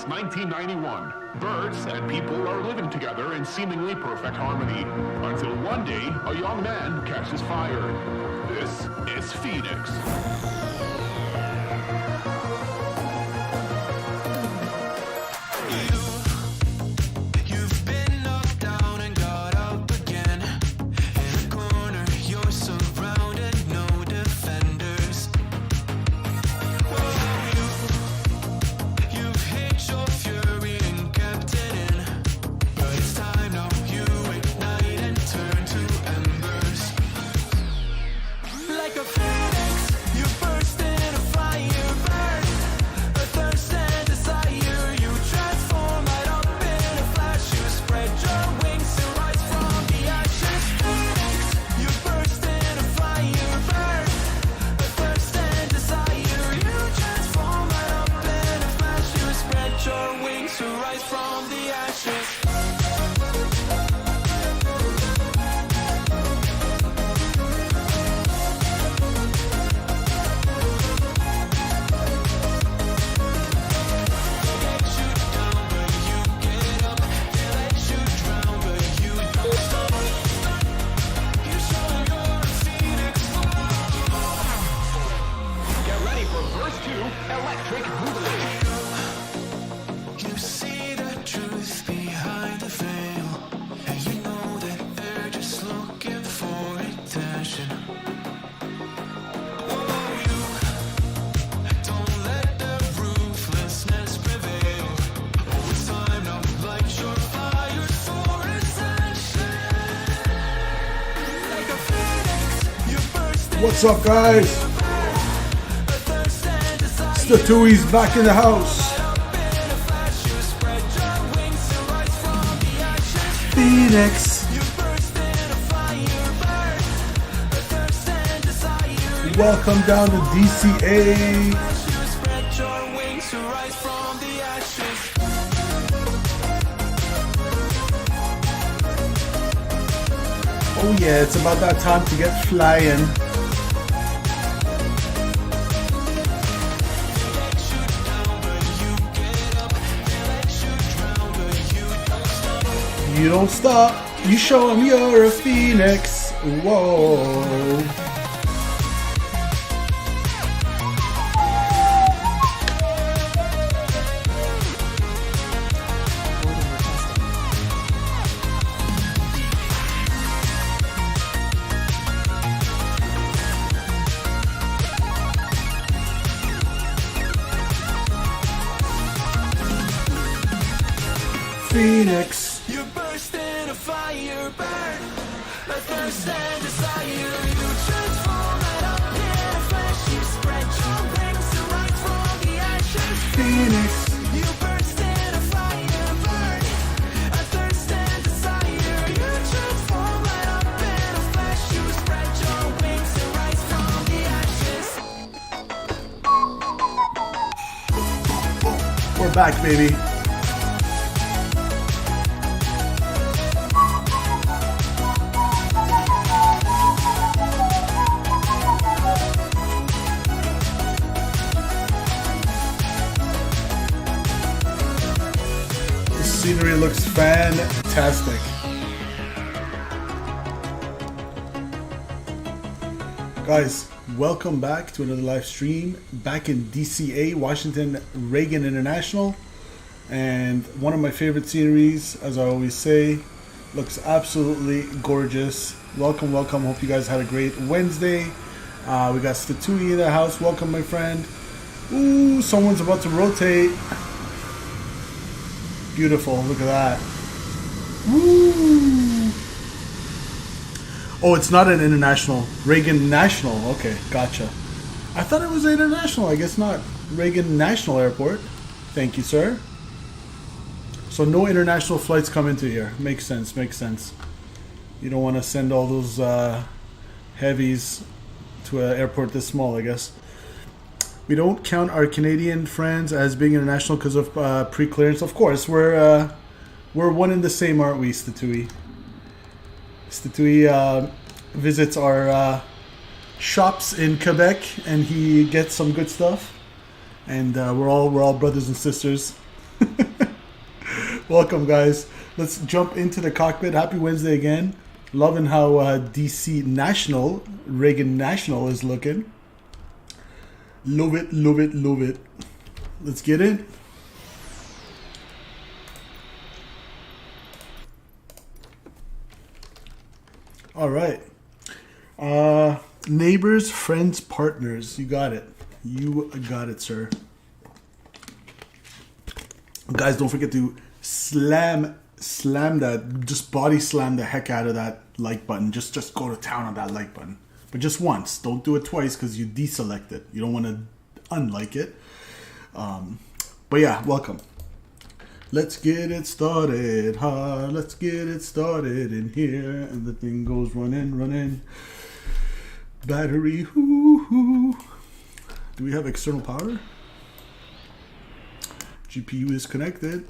since 1991. Birds and people are living together in seemingly perfect harmony, until one day a young man catches fire. This is Fenix. What's up, guys? Statui's back in the house. Fenix. Welcome down to DCA. Oh yeah, it's about that time to get flying. You don't stop, you show them you're a Phoenix. Whoa. Phoenix. We're back, baby. The scenery looks fantastic. Guys, welcome back to another live stream back in DCA, Washington Reagan International, and one of my favorite sceneries, as I always say, looks absolutely gorgeous. Welcome, welcome. Hope you guys had a great Wednesday. We got Statui in the house. Welcome, my friend. Ooh, someone's about to rotate. Beautiful. Look at that. Woo. Oh, it's not an international. Reagan National. Okay, gotcha. I thought it was international. I guess not. Reagan National Airport. Thank you, sir. So no international flights come into here. Makes sense. Makes sense. You don't want to send all those heavies to an airport this small, I guess. We don't count our Canadian friends as being international because of pre-clearance. Of course, we're one and the same, aren't we, Statui? Statui visits our shops in Quebec, and he gets some good stuff. And we're all brothers and sisters. Welcome, guys. Let's jump into the cockpit. Happy Wednesday again. Loving how DC National, Reagan National is looking. Love it, love it, love it. Let's get in. All right. Neighbors, friends, partners. You got it. You got it, sir. Guys, don't forget to slam that, just body slam the heck out of that like button. Just go to town on that like button. But just once. Don't do it twice because you deselect it. You don't want to unlike it. But yeah, welcome. Let's get it started. Let's get it started in here. And the thing goes running. Battery, hoo. Do we have external power? GPU is connected.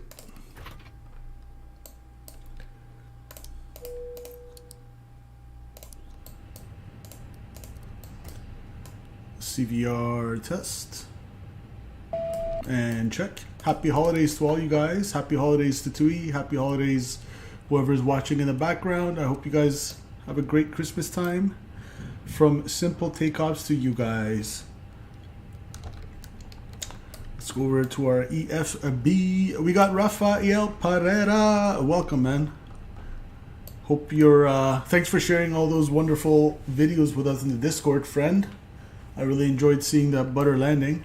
CVR test. And check. Happy holidays to all you guys. Happy holidays to Tui. Happy holidays whoever's watching in the background. I hope you guys have a great Christmas time. From simple takeoffs to you guys. Let's go over to our EFB. We got Rafael Pereira. Welcome, man. Hope you're... thanks for sharing all those wonderful videos with us in the Discord, friend. I really enjoyed seeing that butter landing.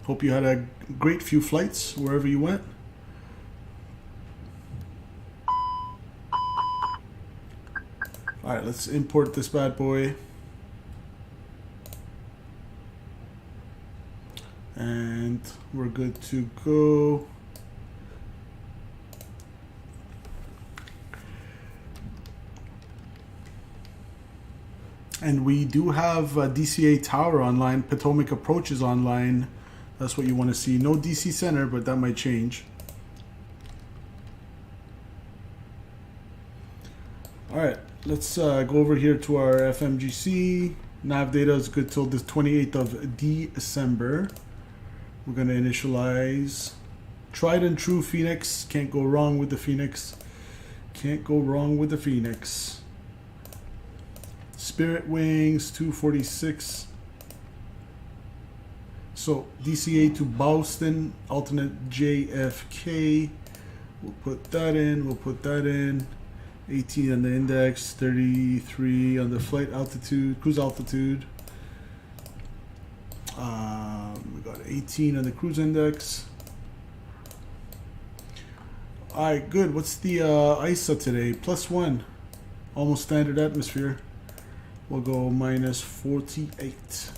Hope you had a great few flights wherever you went. Alright, let's import this bad boy. And we're good to go. And we do have DCA Tower online. Potomac Approach is online. That's what you want to see. No DC Center, but that might change. Alright, let's go over here to our FMGC. Nav data is good till the 28th of December. We're going to initialize. Tried and true Fenix. Can't go wrong with the Fenix. Can't go wrong with the Fenix. Spirit Wings 246. So DCA to Boston, alternate JFK. We'll put that in. We'll put that in. 18 on the index, 33 on the flight altitude, cruise altitude. We got 18 on the cruise index. All right, good. What's the ISA today? +1, almost standard atmosphere. We'll go minus 48,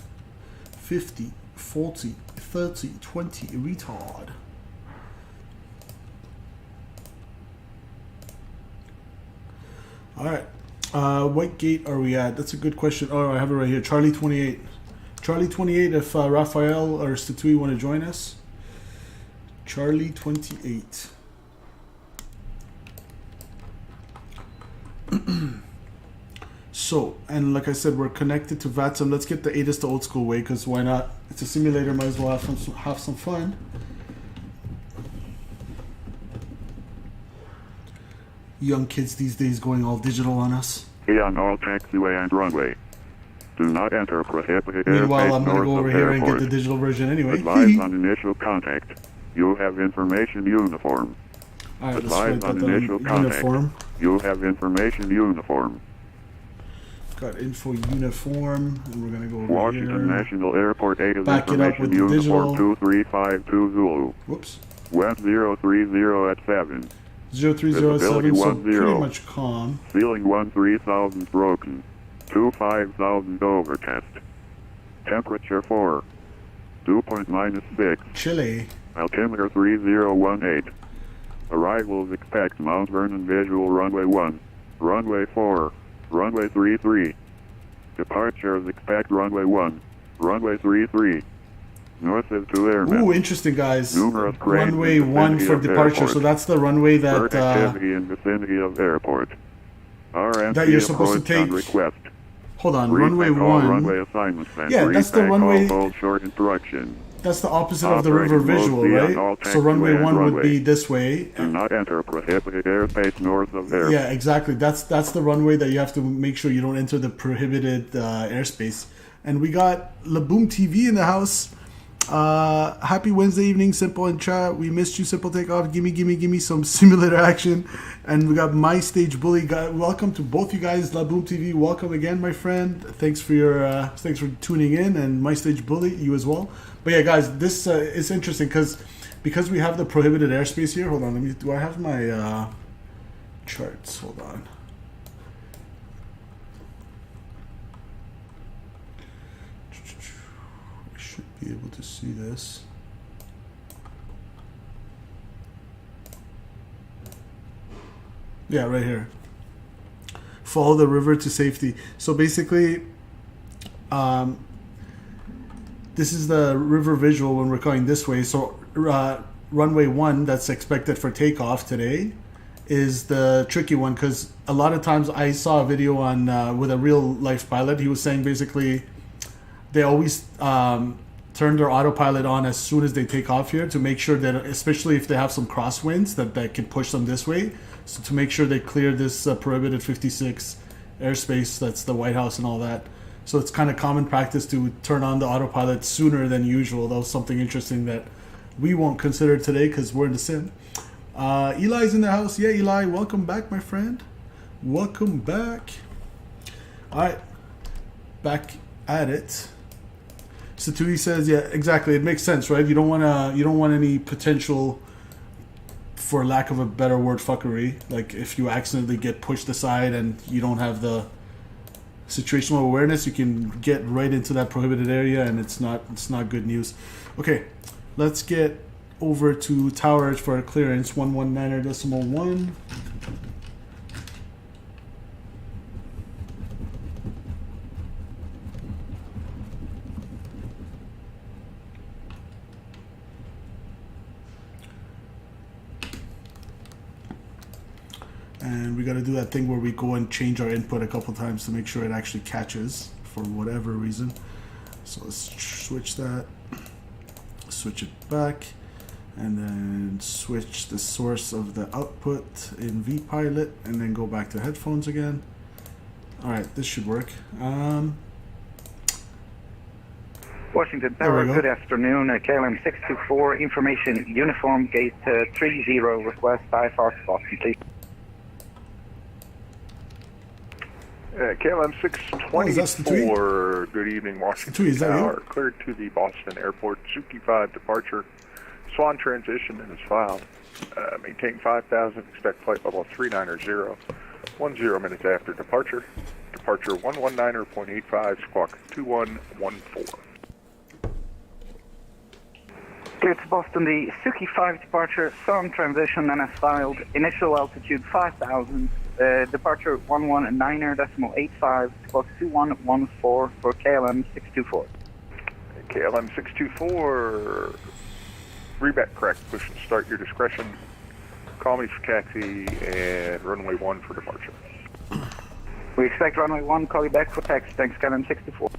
50, 40, 30, 20, retard. All right, what gate are we at? That's a good question. Oh, I have it right here. Charlie 28. Charlie 28, if Rafael or Statui want to join us. Charlie 28. So, and like I said, we're connected to VATSIM. Let's get the ATIS the old school way, because why not? It's a simulator, might as well have some fun. Young kids these days going all digital on us. On all taxiway and runway. Do not enter prohibited airspace. Meanwhile, I'm going to go over here airport. and get the digital version anyway. Advise on initial contact. You have information uniform. All right, Advise on initial contact. Uniform. You have information uniform. Got info uniform, and we're going to go over Washington here. National Airport 8 is Back it up information with the uniform digital. 2352 Zulu. Whoops. Wind 030 at 7. 0307, so 10. pretty much calm. Ceiling 13,000 broken. 25,000 overcast. Temperature 4. Dew point -6. Chile. Altimeter 3018. Arrivals expect Mount Vernon visual runway 1. Runway 4. Runway 33. Departures expect runway 1. Runway 33. North is 2 airmen. Ooh, interesting, guys. Numerous cranes Runway in 1 vicinity for of departure. airport. So that's the runway Bird that activity in vicinity of airport. RNC that you're supposed to approach on take. request. Hold on, runway Retake all 1. runway assignments and Yeah, that's the retake all runway- hold short instruction. That's the opposite of the Operating river mode visual, be on right? all So runway taxiway and 1 would runway. be this way. Do not enter prohibited airspace north of there. Yeah, exactly. That's the runway that you have to make sure you don't enter the prohibited airspace. And we got Laboom TV in the house. Happy Wednesday evening, Simple in chat. We missed you, Simple Takeoff. Gimme some simulator action. And we got My Stage Bully. Welcome to both you guys, Laboom TV. Welcome again, my friend. Thanks for tuning in, and My Stage Bully, you as well. But yeah, guys, this is interesting because we have the prohibited airspace here. Hold on, do I have my charts? Hold on. I should be able to see this. Yeah, right here. Follow the river to safety. So basically, this is the river visual when we're going this way. So runway 1 that's expected for takeoff today is the tricky one, because a lot of times I saw a video on with a real life pilot. He was saying basically they always turn their autopilot on as soon as they take off here to make sure that, especially if they have some crosswinds, that can push them this way. So to make sure they clear this prohibited 56 airspace, that's the White House and all that. So it's kind of common practice to turn on the autopilot sooner than usual. That was something interesting that we won't consider today because we're in the sim. Eli's in the house. Yeah, Eli, welcome back, my friend. Welcome back. All right, back at it. Satui says, yeah, exactly. It makes sense, right? You don't want any potential, for lack of a better word, fuckery. Like if you accidentally get pushed aside and you don't have the situational awareness, you can get right into that prohibited area, and it's not good news. Okay, let's get over to tower edge for our clearance. 119.1. And we got to do that thing where we go and change our input a couple times to make sure it actually catches for whatever reason. So let's switch that, switch it back, and then switch the source of the output in vPilot, and then go back to headphones again. All right, this should work. Washington Tower, good afternoon. KLM 624, information uniform gate 30, request IFR to Boston, please. KLM 624, good evening, Washington Tower. Cleared to the Boston Airport, Suki 5 departure, Swan transition and is filed. Maintain 5,000, expect flight level 390, 10 minutes after departure. Departure 119.85, squawk 2114. Cleared to Boston, the Suki 5 departure, Swan transition and is filed. Initial altitude 5,000. Departure 119.85, squawk 2114 for KLM 624. KLM 624, rebat correct, push and start your discretion. Call me for taxi and runway 1 for departure. We expect runway 1, call you back for taxi. Thanks, KLM 624.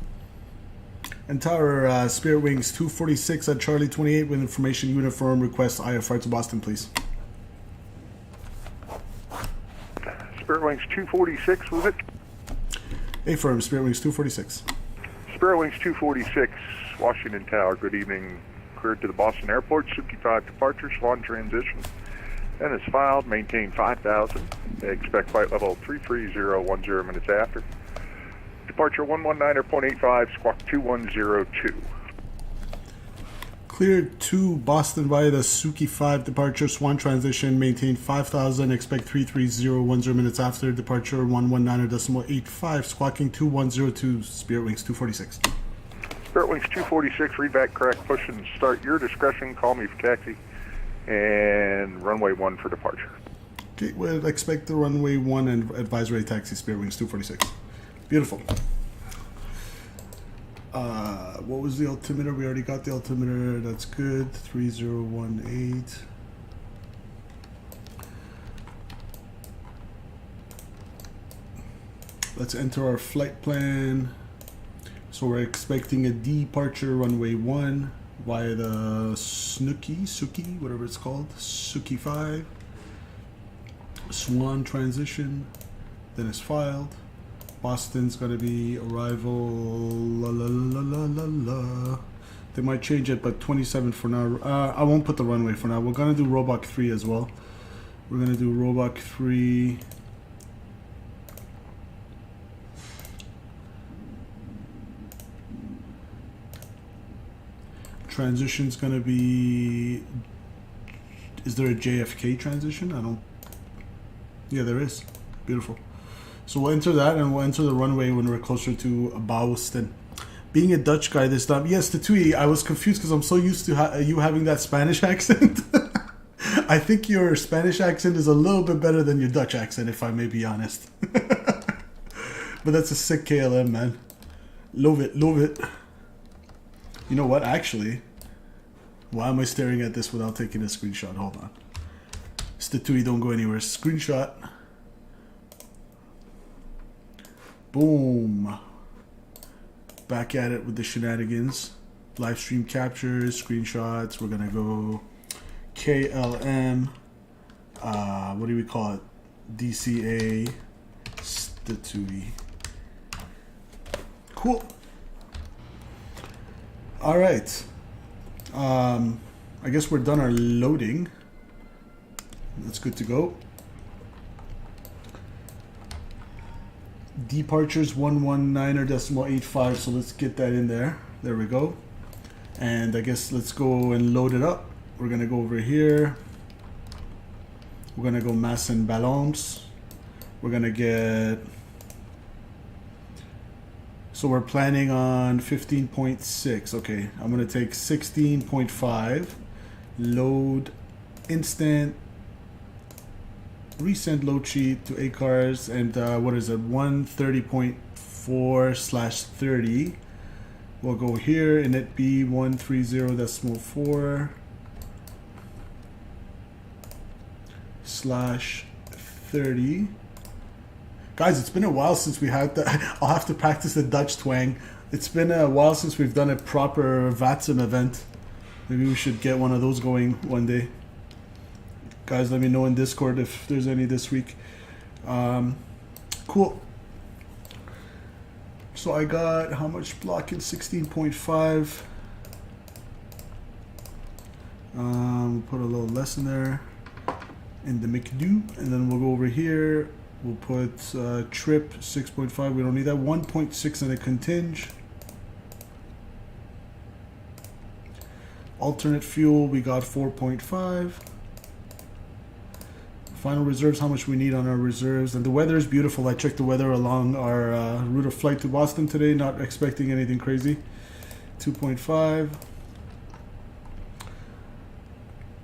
And tower, Spirit Wings 246 at Charlie 28 with information uniform, request IFR to Boston, please. Spirit Wings 246, was it? Affirm, Spirit Wings 246. Spirit Wings 246, Washington Tower, good evening. Cleared to the Boston Airport, Suki 5 departure, Swan transition, and is filed. Maintain 5,000. Expect flight level 330, 10 minutes after. Departure 119.85, squawk 2102. Cleared to Boston via the Suki 5 departure, Swan transition, maintain 5,000, expect 330, 10 minutes after, departure 119.85, squawking 2102, Spirit Wings 246. Spirit Wings 246, read back correct, push and start your discretion, call me for taxi, and runway 1 for departure. Okay, we'll expect the runway 1 and advisory taxi, Spirit Wings 246. Beautiful. What was the altimeter? We already got the altimeter. That's good. 3018. Let's enter our flight plan. So we're expecting a departure runway 1 via the Suki, whatever it's called, Suki 5. Swan transition, then it's filed. Boston's gonna be arrival, la la la la la la. They might change it, but 27 for now. I won't put the runway for now. We're gonna do Roebuck 3 as well. We're gonna do Roebuck 3. Transition's gonna be. Is there a JFK transition? I don't. Yeah, there is. Beautiful. So we'll enter that, and we'll enter the runway when we're closer to Boston. Being a Dutch guy this time, yes, Tatui, I was confused because I'm so used to you having that Spanish accent. I think your Spanish accent is a little bit better than your Dutch accent, if I may be honest. But that's a sick KLM, man. Love it, love it. You know what, actually, why am I staring at this without taking a screenshot? Hold on. Statui, don't go anywhere. Screenshot. Boom. Back at it with the shenanigans. Live stream captures, screenshots. We're gonna go KLM. What do we call it? DCA. Statui. Cool. All right. I guess we're done our loading. That's good to go. Departures 119.85, so let's get that in there. There we go. And I guess let's go and load it up. We're gonna go over here. We're gonna go mass and balance. We're gonna get. So we're planning on 15.6. Okay, I'm gonna take 16.5. Load instant. Resend load sheet to ACARS, and what is it, 130.4/30. We'll go here and it be 130.4/30. Guys, it's been a while since we had the. I'll have to practice the Dutch twang. It's been a while since we've done a proper VATSIM event. Maybe we should get one of those going one day. Guys, let me know in Discord if there's any this week. Cool. So I got how much block in 16.5. Put a little less in there in the McDo, and then we'll go over here. We'll put trip 6.5. We don't need that. 1.6 in the conting. Alternate fuel, we got 4.5. Final reserves, how much we need on our reserves. And the weather is beautiful. I checked the weather along our route of flight to Boston today, not expecting anything crazy. 2.5.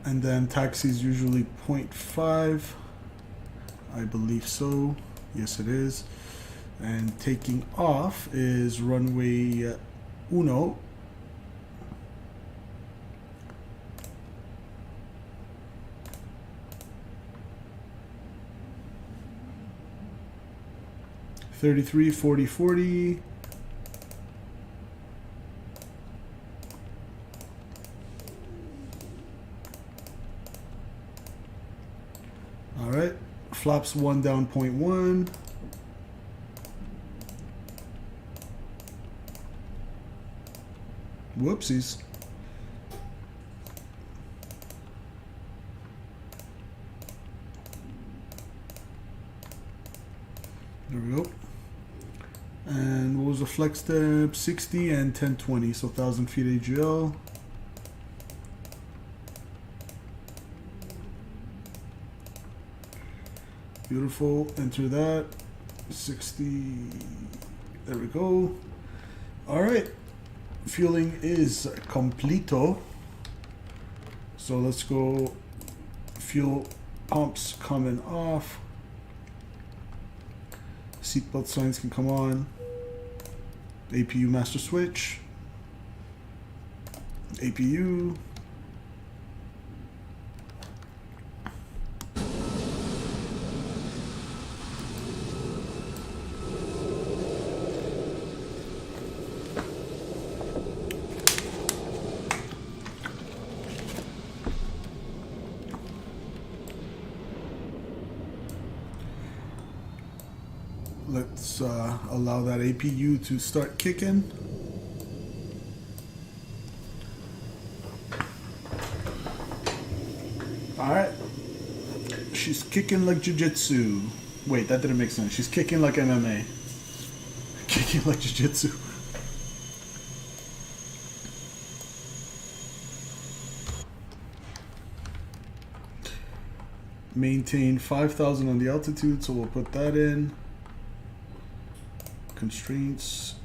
And then taxi's usually 0.5. I believe so. Yes, it is. And taking off is runway uno. 33, 40, 40. All right. Flaps 1 down 0.1. Whoopsies. There we go. And what was the flex step? 60 and 1020, so 1,000 feet AGL. Beautiful. Enter that. 60. There we go. All right. Fueling is completo. So let's go. Fuel pumps coming off. Seatbelt signs can come on. APU master switch. APU. Let's allow that APU to start kicking. Alright. She's kicking like jiu-jitsu. Wait, that didn't make sense. She's kicking like MMA. Kicking like jiu-jitsu. Maintain 5,000 on the altitude, so we'll put that in. Constraints.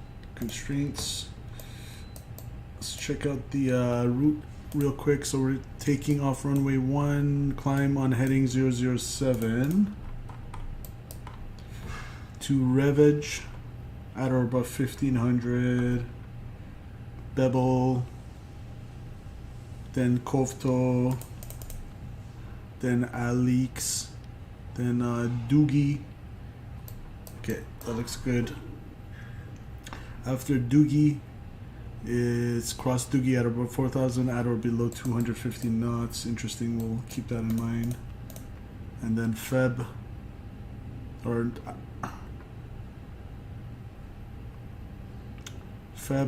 Let's check out the route real quick. So we're taking off runway 1, climb on heading 007 to Revage at or above 1500, Bebel, then Kovto, then Alix, then Doogie. Okay, that looks good. After Doogie, it's cross Doogie at about 4,000 at or below 250 knots. Interesting, we'll keep that in mind. And then Feb,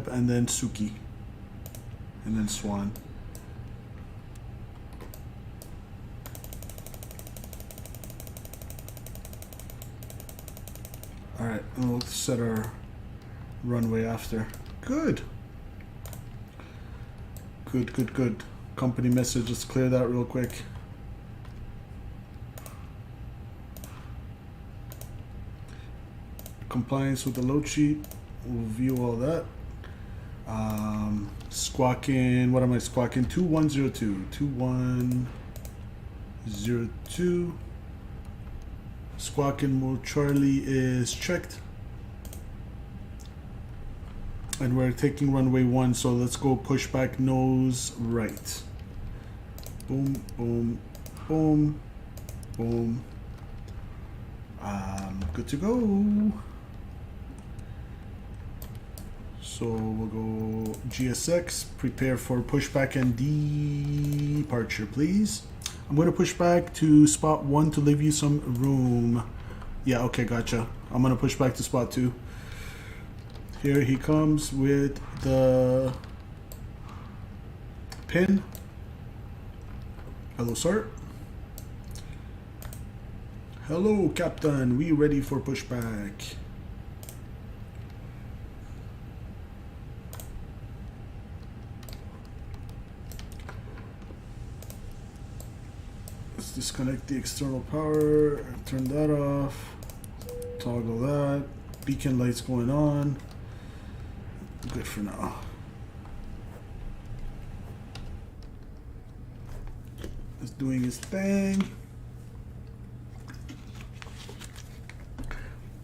and then Suki, and then Swan. Alright, and we'll set our runway after. Good. Good. Company message, let's clear that real quick. Compliance with the load sheet. We'll view all that. Squawking, what am I squawking? 2102. 2102. Squawking mode Charlie is checked. And we're taking runway 1, so let's go pushback nose right. Boom, boom, boom, boom. Good to go. So we'll go GSX, prepare for pushback and departure, please. I'm going to push back to spot 1 to leave you some room. Yeah, okay, gotcha. I'm going to push back to spot 2. Here he comes with the pin. Hello, sir. Hello, Captain. We ready for pushback. Let's disconnect the external power. Turn that off. Toggle that. Beacon lights going on. Good for now. It's doing its thing.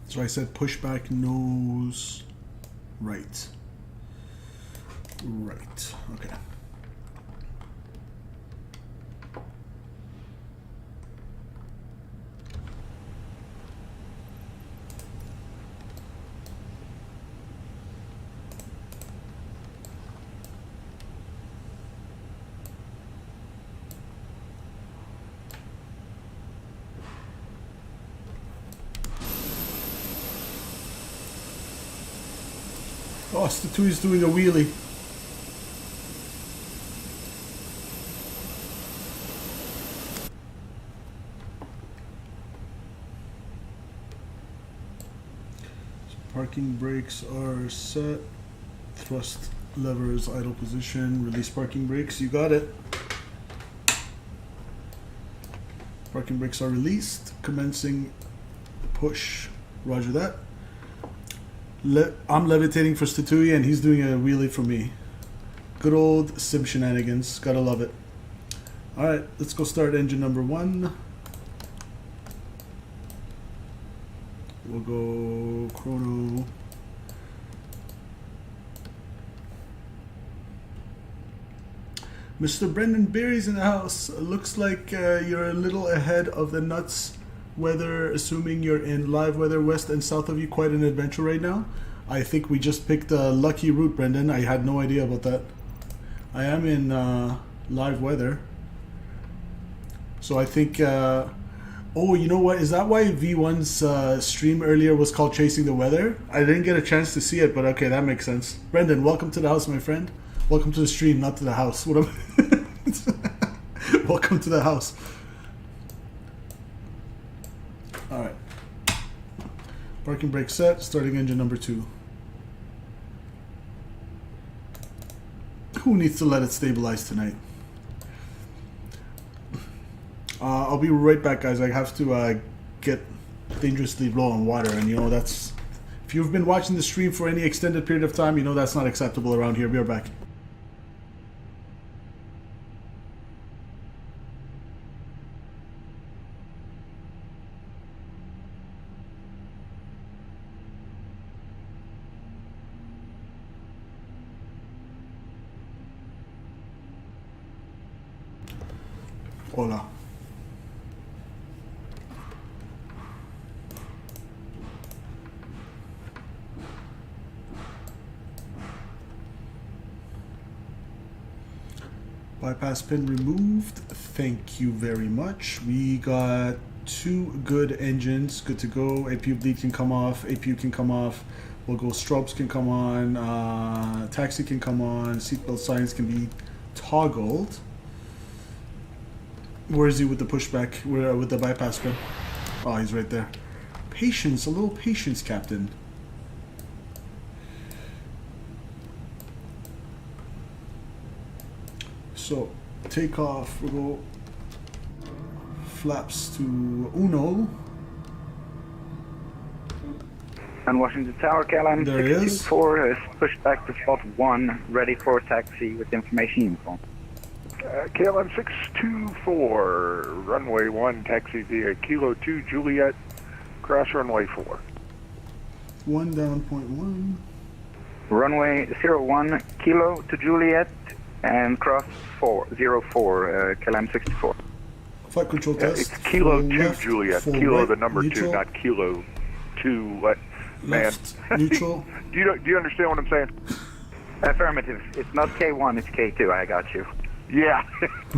So I said pushback nose right. Right. Okay. Oh, Statue is doing a wheelie. So parking brakes are set. Thrust levers idle position. Release parking brakes. You got it. Parking brakes are released. Commencing push. Roger that. I'm levitating for Statui and he's doing a wheelie for me. Good old sim shenanigans. Gotta love it. Alright, let's go start engine number 1. We'll go chrono. Mr. Brendan Berry's in the house. Looks like you're a little ahead of the nuts weather, assuming you're in live weather west and south of you. Quite an adventure right now. I think we just picked a lucky route, Brendan. I had no idea about that. I am in live weather, so I think Oh, you know what? Is that why V1's stream earlier was called Chasing the Weather? I didn't get a chance to see it, but okay, that makes sense. Brendan, welcome to the house, my friend. Welcome to the stream, not to the house. What am Welcome to the house. Alright. Parking brake set, starting engine number 2. Who needs to let it stabilize tonight? I'll be right back, guys. I have to get dangerously low on water, and you know that's... If you've been watching the stream for any extended period of time, you know that's not acceptable around here. Be right back. Hola. Bypass pin removed. Thank you very much. We got 2 good engines. Good to go. APU bleed can come off. APU can come off. We'll go strobes can come on. Taxi can come on. Seatbelt signs can be toggled. Where is he with the pushback? Where with the bypass pin? Oh, he's right there. Patience, a little patience, Captain. So, takeoff. We'll go flaps to Uno. And Washington Tower, KLM There it is. 624 is pushed back to spot 1, ready for taxi with information uniform. KLM 624, runway 1, taxi via Kilo 2 Juliet, cross runway 4. 1 down, point 1. Runway 01, Kilo to Juliet, and cross 04, KLM 64. Flight control test. It's Kilo Full 2 left, Juliet, full Kilo right, the number neutral, 2, not Kilo 2, what, man. left, neutral. Do you understand what I'm saying? Affirmative. It's not K1, it's K2. I got you. Yeah.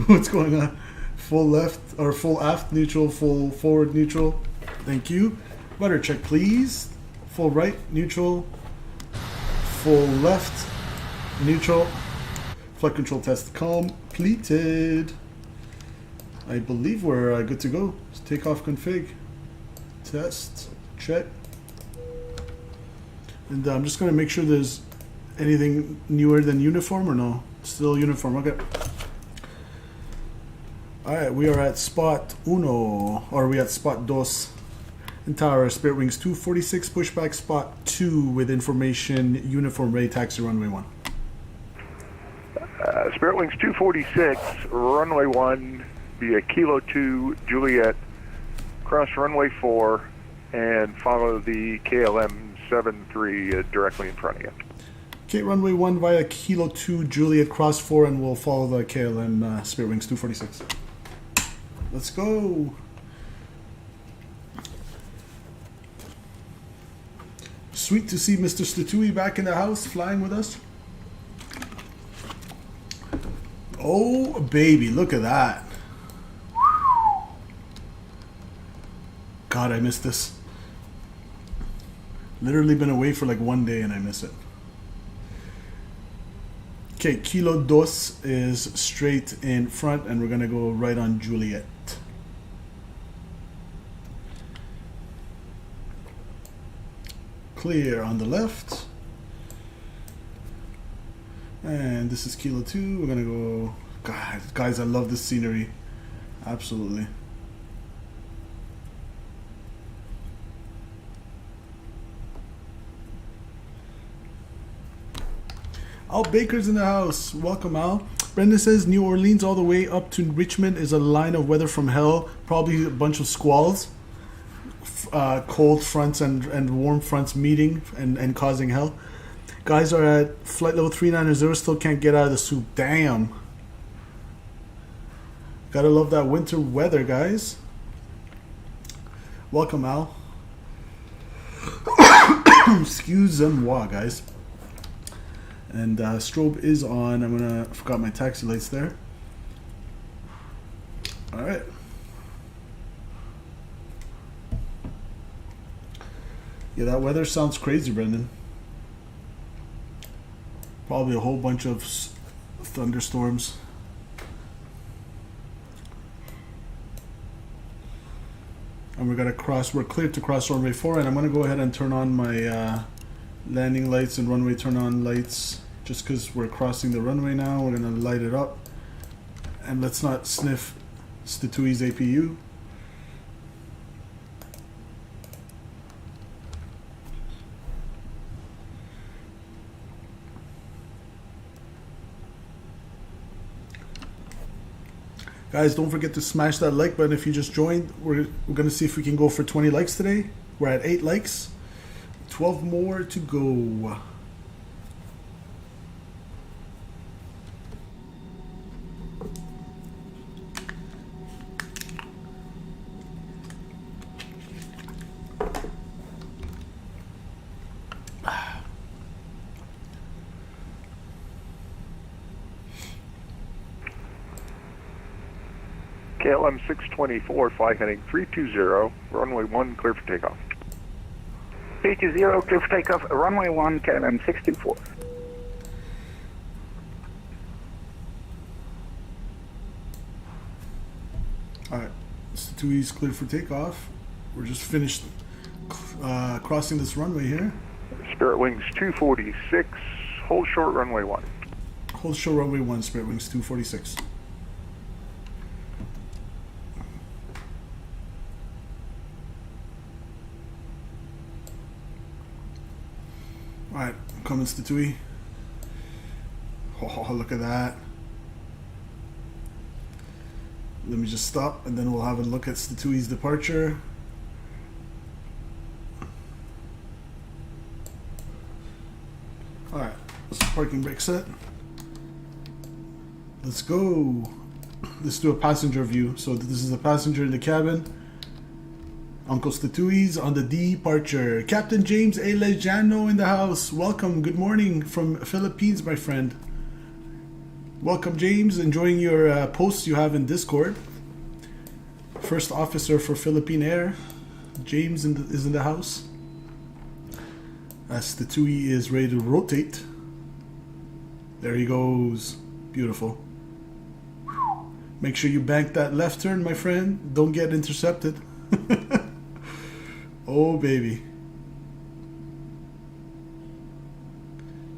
What's going on? Full left or full aft neutral, full forward neutral. Thank you. Rudder check, please. Full right neutral, full left neutral. Flight control test completed. I believe we're good to go. Takeoff config. Test. Check. And I'm just going to make sure there's anything newer than uniform or no? Still uniform, okay. Alright, we are at spot uno, or we at spot dos. In tower, Spirit Wings 246, pushback spot 2 with information, uniform ready, taxi runway 1. Spirit Wings 246, runway 1 via Kilo 2 Juliet, cross runway 4, and follow the KLM 73 directly in front of you. Okay, runway 1 via Kilo 2 Juliet, cross 4, and we'll follow the KLM Spirit Wings 246. Let's go. Sweet to see Mr. Statui back in the house, flying with us. Oh, baby, look at that. God, I missed this. Literally been away for like 1 day and I miss it. Okay, Kilo Dos is straight in front and we're gonna go right on Juliet. Clear on the left. And this is Kilo 2. We're gonna go. God, guys, I love this scenery. Absolutely. Al Baker's in the house. Welcome, Al. Brenda says New Orleans all the way up to Richmond is a line of weather from hell. Probably a bunch of squalls. Cold fronts and warm fronts meeting and causing hell. Guys are at flight level 390, still can't get out of the soup. Damn. Gotta love that winter weather, guys. Welcome, Al. Excuse-moi, guys. And strobe is on. I forgot my taxi lights there. Alright. Yeah, that weather sounds crazy, Brendan. Probably a whole bunch of thunderstorms. And we're cleared to cross runway 4, and I'm gonna go ahead and turn on my landing lights and runway turn on lights just because we're crossing the runway now. We're gonna light it up, and let's not sniff Statui's APU. Guys, don't forget to smash that like button if you just joined. We're going to see if we can go for 20 likes today. We're at 8 likes. 12 more to go. KLM 624, flight heading 320, runway 1, clear for takeoff. 320, clear for takeoff, runway 1, KLM 624. Alright, Statui's clear for takeoff. We're just finished crossing this runway here. Spirit Wings 246, hold short runway 1. Hold short runway 1, Spirit Wings 246. Alright, coming Statui. Oh, look at that. Let me just stop and then we'll have a look at Statui's departure. Alright, parking brake set. Let's go. Let's do a passenger view. So this is a passenger in the cabin. Uncle Statui's on the departure. Captain James A. Lejano in the house. Welcome. Good morning from Philippines, my friend. Welcome, James. Enjoying your posts you have in Discord. First officer for Philippine Air. James is in the house. As Statui is ready to rotate. There he goes. Beautiful. Make sure you bank that left turn, my friend. Don't get intercepted. Oh, baby.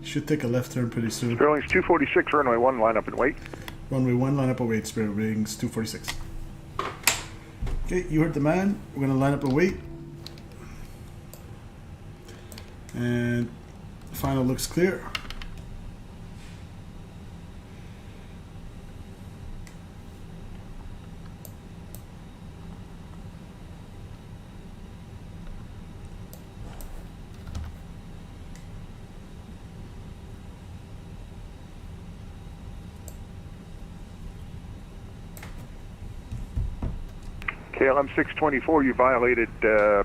Should take a left turn pretty soon. Spirit Wings 246, runway 1, line up and wait. Runway 1, line up and wait, Spirit Wings 246. Okay, you heard the man. We're going to line up and wait. And the final looks clear. KLM 624, you violated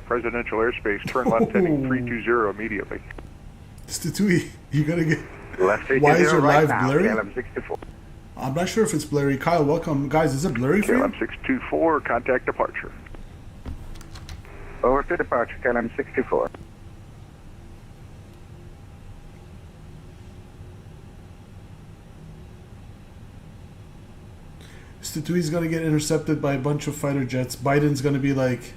presidential airspace. Turn left heading 320 immediately. Statui, you gotta get... Left 320 Why is your right live now, blurry? KLM 624. I'm not sure if it's blurry. Kyle, welcome. Guys, is it blurry for you? KLM 624, contact departure. Over to departure, KLM 624. Statui's gonna get intercepted by a bunch of fighter jets. Biden's gonna be like,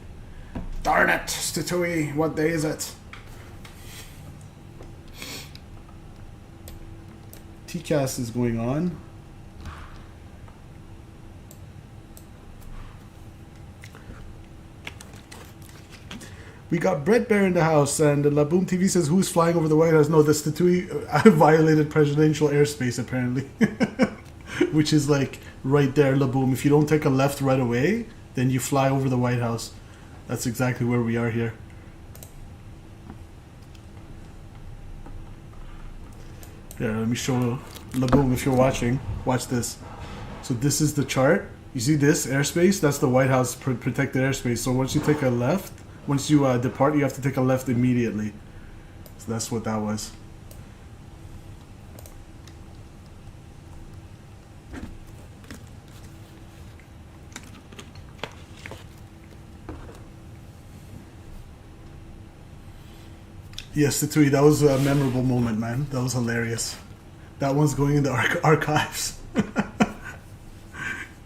darn it, Statui, what day is it? TCAS is going on. We got Brett Bear in the house, and Laboom TV says, who's flying over the White House? No, the Statui violated presidential airspace, apparently. Which is like right there, Laboom. If you don't take a left right away, then you fly over the White House. That's exactly where we are here. Here, let me show Laboom if you're watching. Watch this. So this is the chart. You see this airspace? That's the White House protected airspace. So once you take a left, once you depart, you have to take a left immediately. So that's what that was. Yes, the tweet. That was a memorable moment, man. That was hilarious. That one's going in the archives.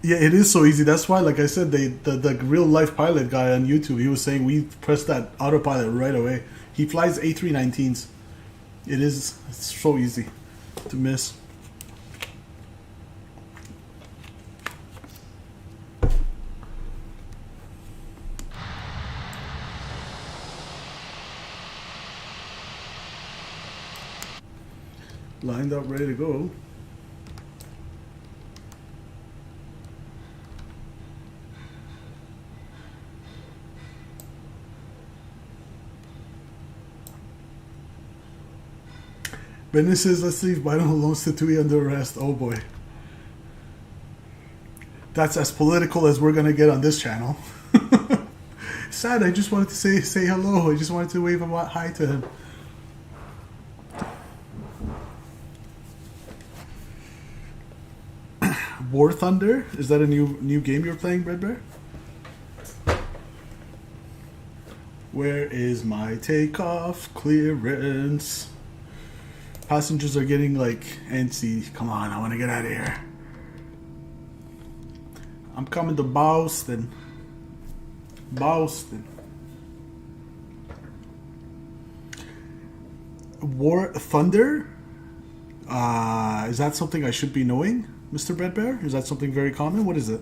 Yeah, it is so easy. That's why, like I said, the real life pilot guy on YouTube, he was saying we pressed that autopilot right away. He flies A319s. It's so easy to miss. Lined up, ready to go. Bennett says, let's leave Biden alone, Statui under arrest. Oh boy. That's as political as we're going to get on this channel. Sad, I just wanted to say hello. I just wanted to wave hi to him. War Thunder? Is that a new game you're playing, Red Bear? Where is my takeoff clearance? Passengers are getting like antsy. Come on, I want to get out of here. I'm coming to Boston. Boston. War Thunder? Is that something I should be knowing, Mr. Red Bear? Is that something very common? What is it?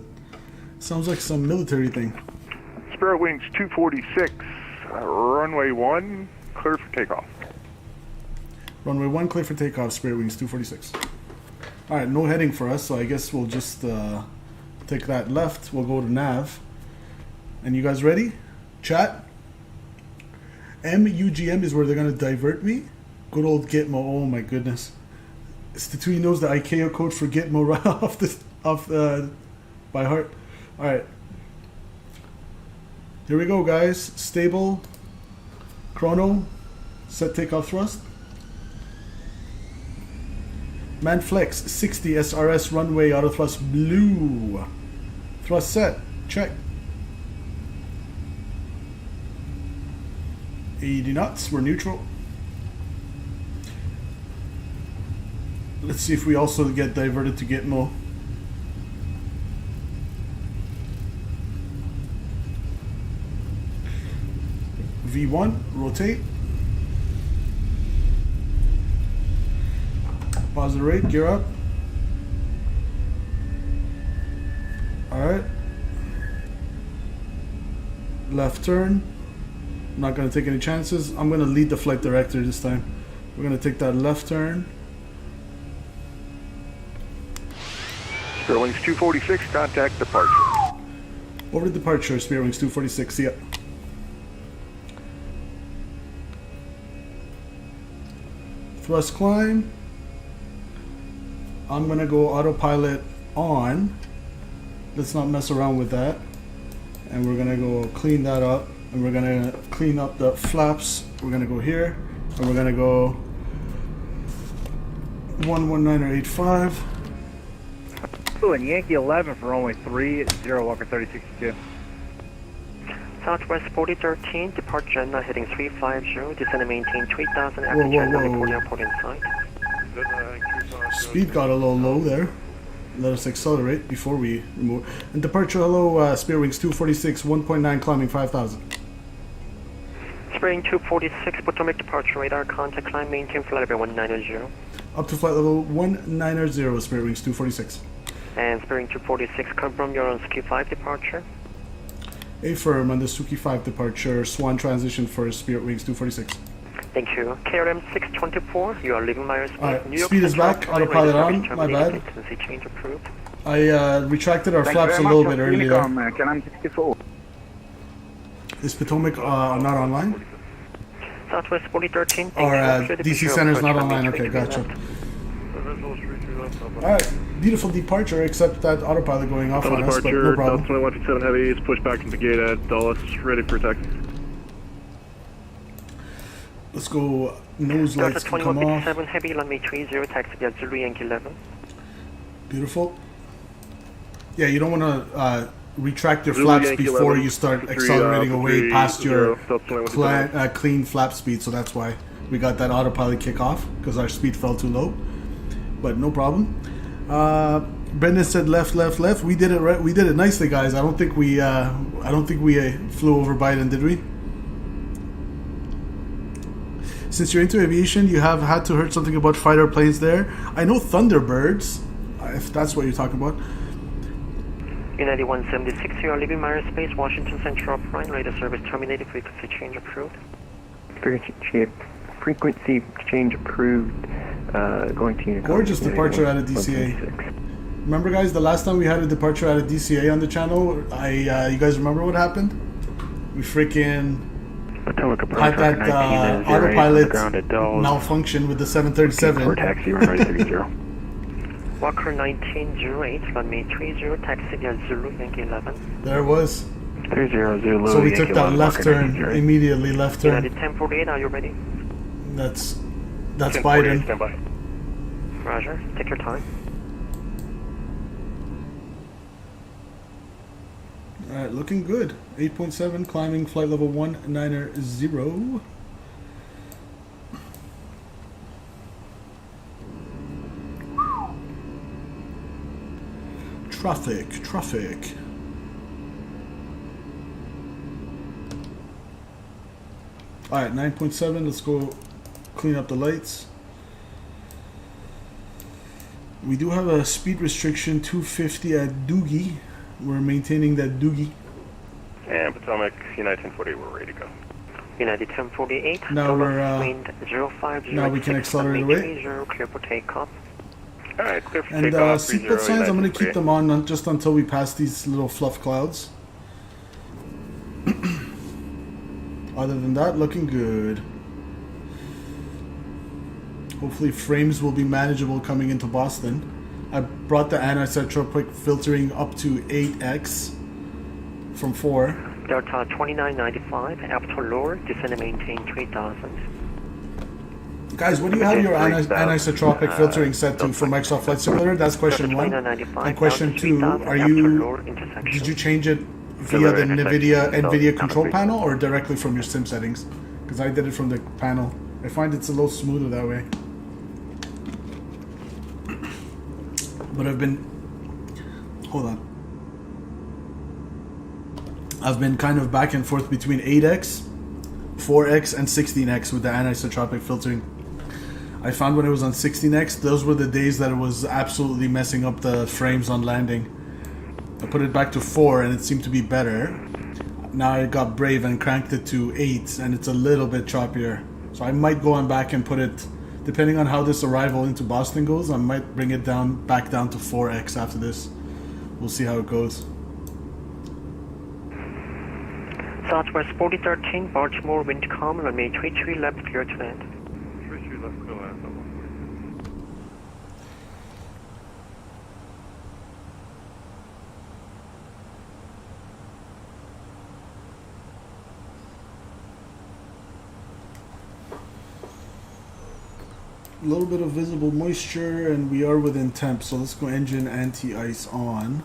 Sounds like some military thing. Spirit Wings 246, runway 1, clear for takeoff. Runway 1, clear for takeoff, Spirit Wings 246. Alright, no heading for us, so I guess we'll just take that left. We'll go to nav. And you guys ready? Chat? MUGM is where they're going to divert me. Good old Gitmo, oh my goodness. Statui knows the ICAO code for Gitmo right off by heart. Alright. Here we go, guys. Stable. Chrono. Set takeoff thrust. Man flex 60 SRS runway auto thrust blue. Thrust set. Check. 80 knots. We're neutral. Let's see if we also get diverted to Gitmo. V1, rotate. Positive rate, gear up. Alright. Left turn. I'm not going to take any chances. I'm going to lead the flight director this time. We're going to take that left turn. Spirit Wings 246, contact departure. Over to departure, Spirit Wings 246, yeah. Thrust climb. I'm gonna go autopilot on. Let's not mess around with that. And we're gonna go clean that up. And we're gonna clean up the flaps. We're gonna go here. And we're gonna go 119.85. And Yankee 11 for runway 30, Walker 3062. Southwest 4013, departure not heading 350, descend and maintain 3000 after check on the airport in sight. Speed got a little low there. Let us accelerate before we remove. And departure, hello, Spirit Wings 246, 1.9 climbing 5000. Spirit 246, Potomac departure radar, contact climb, maintain flight level 190. Up to flight level 190, Spirit Wings 246. And Spirit 246, confirm you're on Ski 5 departure. Affirm on the Suki 5 departure, Swan transition for Spirit Wings 246. Thank you. KRM 624, you are leaving my Alright, speed is back, autopilot on, my bad. Change approved. I retracted our flaps a little bit earlier. Can 64. Is Potomac not online? Southwest 4013. Or DC Center's not online, okay, gotcha. Alright, beautiful departure, except that autopilot going off on us, but no problem. Delta 2127 Heavy is pushed back into gate at Dulles, ready for taxi. Let's go, nose lights can come off. 2157 Heavy, runway 30, taxi at Zulu Yankee 11. Beautiful. Yeah, you don't want to retract your flaps before you start accelerating away past your clean flap speed, so that's why we got that autopilot kick off because our speed fell too low. But no problem. Brendan said left. We did it right. We did it nicely, guys. I don't think we flew over Biden, did we? Since you're into aviation, you have had to heard something about fighter planes there. I know Thunderbirds, if that's what you're talking about. United 176, you are leaving Myers Space, Washington Central Prime. Radar service terminated. Frequency change approved. Frequency change approved. Going to unit. Gorgeous departure out of DCA. Remember, guys, the last time we had a departure out of DCA on the channel, you guys remember what happened? We freaking had that autopilot malfunction with the 737. Taxi runway 30. Walker 1908, runway 30, taxi via Zulu, Yankee 11. There it was. 30 Zulu. So we took that left turn, immediately left turn. United 1048, are you ready? That's Biden. Stand by. Roger, take your time. Alright, looking good. 8.7, climbing flight level 190. Traffic. Alright, 9.7, let's go clean up the lights. We do have a speed restriction, 250 at Doogie. We're maintaining that Doogie. And Potomac, United 1048, we're ready to go. United 1048, now we're wind 050. Now we can accelerate away. Clear for takeoff. Alright, clear for And takeoff. seatbelt signs, I'm going to keep them on just until we pass these little fluff clouds. Other than that, looking good. Hopefully frames will be manageable coming into Boston. I brought the anisotropic filtering up to 8x from 4. Delta 2995, after lower, descend and maintain 3000. Guys, what do you have your anisotropic filtering set to for Microsoft Flight Simulator? That's question 1. And question 2, did you change it via the NVIDIA control panel or directly from your sim settings? Because I did it from the panel. I find it's a little smoother that way. But I've been kind of back and forth between 8x, 4x, and 16x with the anisotropic filtering. I found when it was on 16x, those were the days that it was absolutely messing up the frames on landing. I put it back to 4 and it seemed to be better. Now I got brave and cranked it to 8 and it's a little bit choppier. So I might go on back and put it, depending on how this arrival into Boston goes, I might bring it back down to 4x after this. We'll see how it goes. Southwest 4013, Baltimore, wind calm, runway 33 left, clear to land. 33 left, clear to land. A little bit of visible moisture and we are within temp, so let's go engine anti-ice on.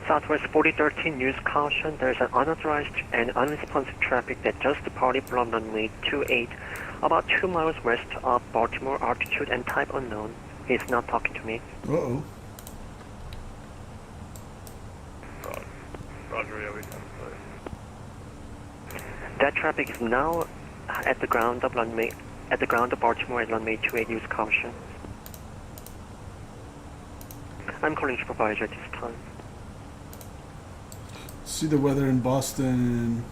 Southwest 4013, use caution. There's an unauthorized and unresponsive traffic that just departed from runway 28, about 2 miles west of Baltimore, altitude and type unknown. He's not talking to me. Uh-oh. Roger, yeah, we can. That traffic is now at the ground of Baltimore at runway 28, use caution. I'm calling supervisor at this time. See the weather in Boston.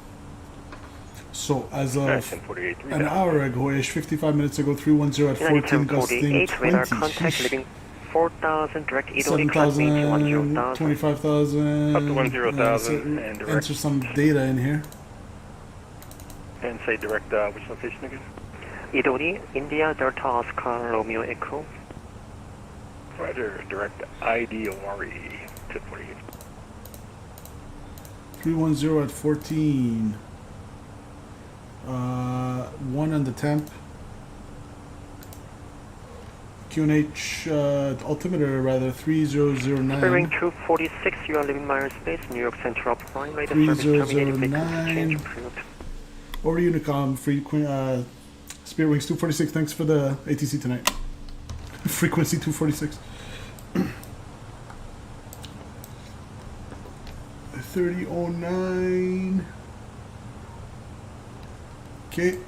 So as of an hour ago-ish, 55 minutes ago, 310 at 14, gusting 20. 4,000, direct Italy, 7,000, 25,000. Up to 10,000 and direct. Enter some data in here. And say direct, which location again? Italy, India, Delta, Oscar, Romeo, Echo. Roger, direct IDORE, 1048. 310 at 14. 1 on the temp. QNH altimeter rather 3009. Bearing 246, you are leaving Myers Space, New York Central Prime. Radar service terminated. Frequency change approved. Over Unicom, Spirit Wings 246, thanks for the ATC tonight. Frequency 246. 3009. Okay.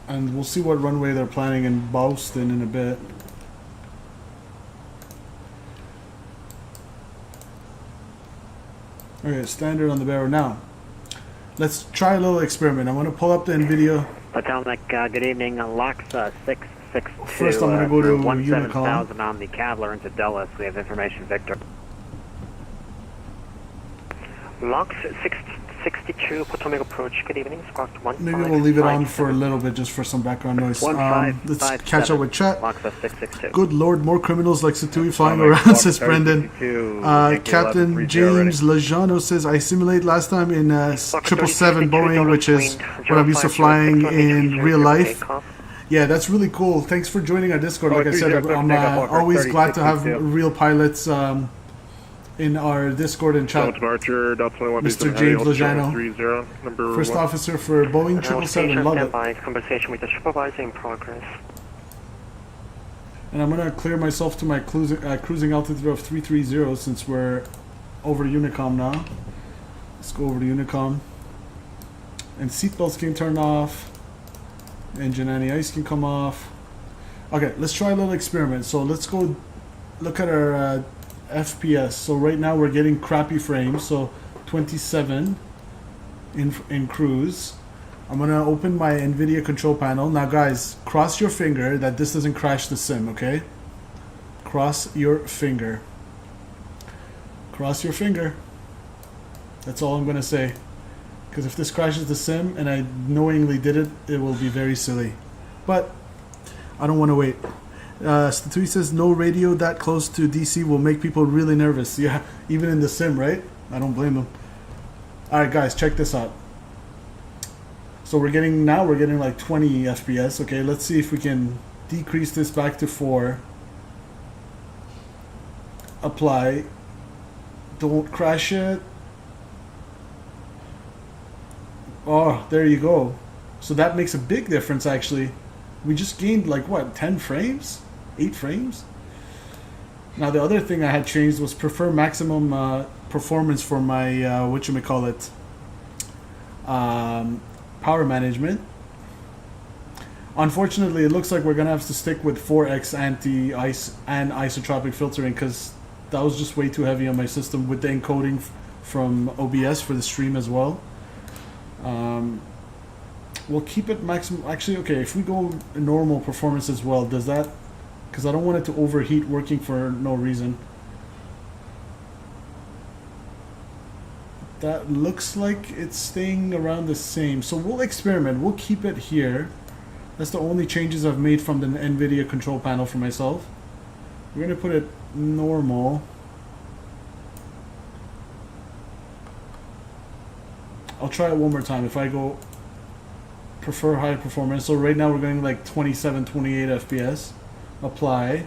And we'll see what runway they're planning in Boston in a bit. Okay, standard on the barrel. Now, let's try a little experiment. I'm going to pull up the NVIDIA. Potomac, good evening. LOX 662. First, I'm going to go to 17,000 on the Cavalier into Dulles. We have information, Victor. LOX 662, Potomac approach. Good evening. Squawk 15. Maybe we'll leave it on for a little bit just for some background noise. Let's catch up with chat. LOX 662. Good lord, more criminals like Satui flying around, says Brendan. Captain James Lejano says, I simulate last time in 777 Boeing, which is what I'm used to flying in real life. Yeah, that's really cool. Thanks for joining our Discord. Like I said, I'm always glad to have real pilots in our Discord and chat. Mr. James Lejano, first officer for Boeing 777. Love it. Conversation with the supervisor in progress. And I'm gonna clear myself to my cruising altitude of 330 since we're over Unicom now. Let's go over to Unicom. And seatbelts can turn off. Engine anti-ice can come off. Okay, let's try a little experiment. So let's go look at our FPS. So right now we're getting crappy frames. So 27 in cruise. I'm gonna open my NVIDIA control panel. Now guys, cross your finger that this doesn't crash the sim, okay? Cross your finger. Cross your finger. That's all I'm gonna say. Because if this crashes the sim and I knowingly did it, it will be very silly. But I don't want to wait. Statui says no radio that close to DC will make people really nervous. Yeah, even in the sim, right? I don't blame them. Alright guys, check this out. So we're getting like 20 FPS. Okay, let's see if we can decrease this back to 4. Apply. Don't crash it. Oh, there you go. So that makes a big difference actually. We just gained like what, 10 frames? 8 frames? Now the other thing I had changed was prefer maximum performance for my whatchamacallit, power management. Unfortunately, it looks like we're gonna have to stick with 4x anti-ice and isotropic filtering because that was just way too heavy on my system with the encoding from OBS for the stream as well. We'll keep it maximum. Actually, okay, if we go normal performance as well, does that, because I don't want it to overheat working for no reason. That looks like it's staying around the same. So we'll experiment. We'll keep it here. That's the only changes I've made from the NVIDIA control panel for myself. We're going to put it normal. I'll try it one more time. If I go prefer high performance. So right now we're going like 27, 28 FPS. Apply.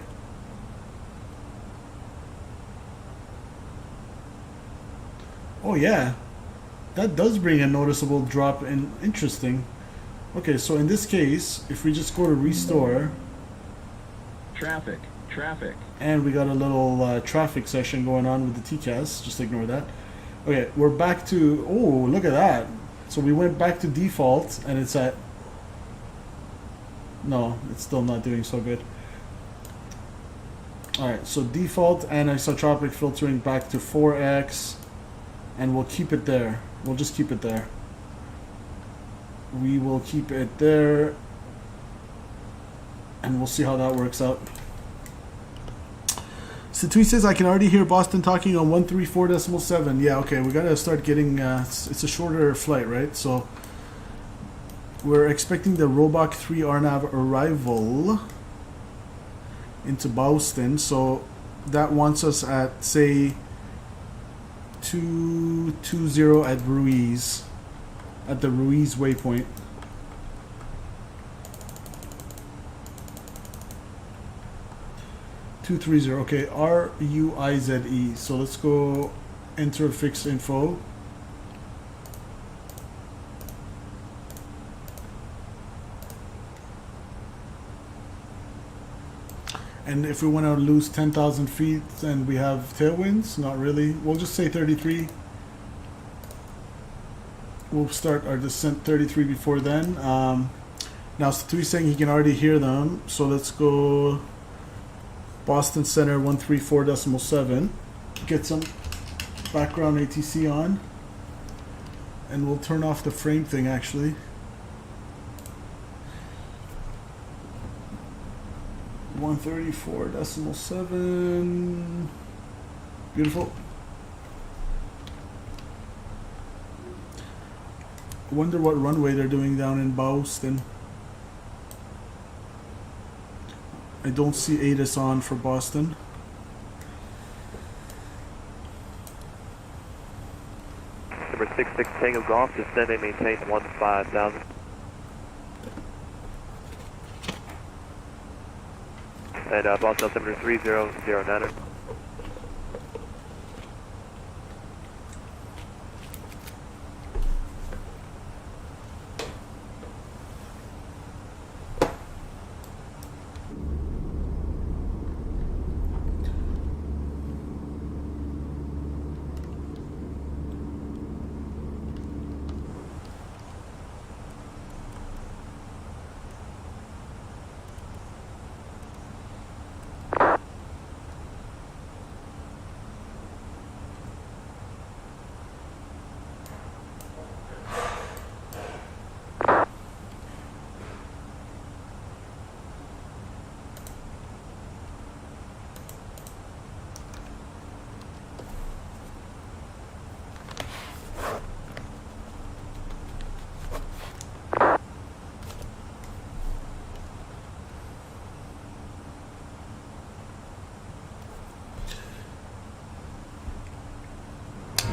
Oh yeah, that does bring a noticeable drop in. Interesting. Okay, so in this case, if we just go to restore. Traffic. And we got a little traffic session going on with the TCAS. Just ignore that. Okay, we're back to, oh, look at that. So we went back to default and it's at, no, it's still not doing so good. Alright, so default and isotropic filtering back to 4x and we'll keep it there. We'll just keep it there. We will keep it there and we'll see how that works out. Satui says, I can already hear Boston talking on 134.7. Yeah, okay, we gotta start getting, it's a shorter flight, right? So, we're expecting the Robach 3 RNAV arrival into Boston. So, that wants us at, say, 220 at Ruiz, at the Ruiz waypoint. 230. Okay, RUIZE. So let's go enter fixed info. And if we want to lose 10,000 feet and we have tailwinds, not really. We'll just say 33. We'll start our descent 33 before then. Now Satui saying he can already hear them. So let's go Boston Center 134.7. Get some background ATC on. And we'll turn off the frame thing actually. 134.7. Beautiful. I wonder what runway they're doing down in Boston. I don't see ATIS on for Boston. Number 66 Tango Golf, descend and maintain 15,000. And Boston altimeter 3009.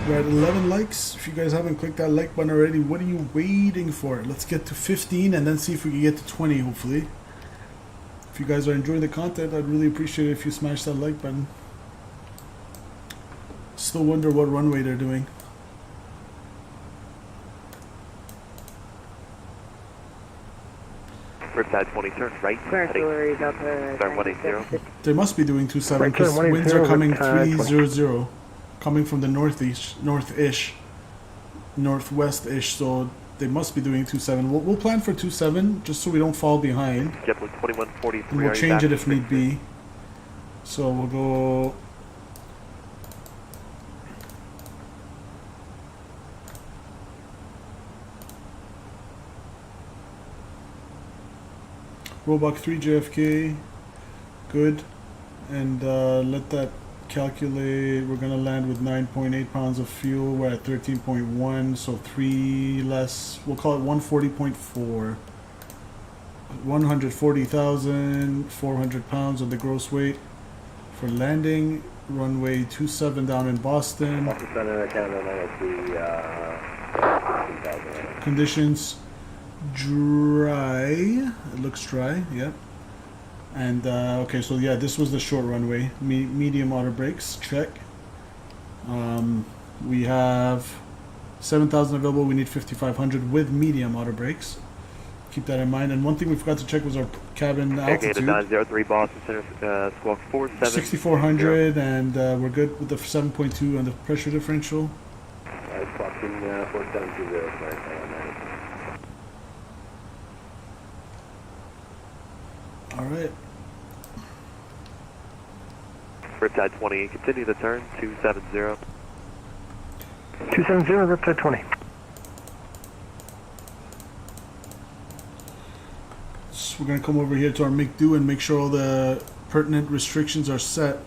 We're at 11 likes. If you guys haven't clicked that like button already, what are you waiting for? Let's get to 15 and then see if we can get to 20, hopefully. If you guys are enjoying the content, I'd really appreciate it if you smash that like button. Still wonder what runway they're doing. Riptide 20, turn right. Start 180. They must be doing 27 because winds are coming 300. Coming from the northeast, north-ish, northwest-ish, so they must be doing 27. We'll plan for 27 just so we don't fall behind. JetBlue 2143. And we'll change it if need be. So we'll go. Roebuck 3 JFK, good, and let that calculate. We're gonna land with 9.8 pounds of fuel. We're at 13.1, so 3 less. We'll call it 140.4. 140,400 pounds of the gross weight for landing. Runway 27 down in Boston. Conditions dry. It looks dry. Yep. And okay, so yeah, this was the short runway. Medium auto brakes, check. We have 7,000 available. We need 5,500 with medium auto brakes. Keep that in mind. And one thing we forgot to check was our cabin altitude. 903 Boston Center, squawk 47. 6,400, and we're good with the 7.2 on the pressure differential. Squawking 4720. All right. Riptide 20, continue the turn, 270. 270, Riptide 20. So we're going to come over here to our make-do and make sure all the pertinent restrictions are set.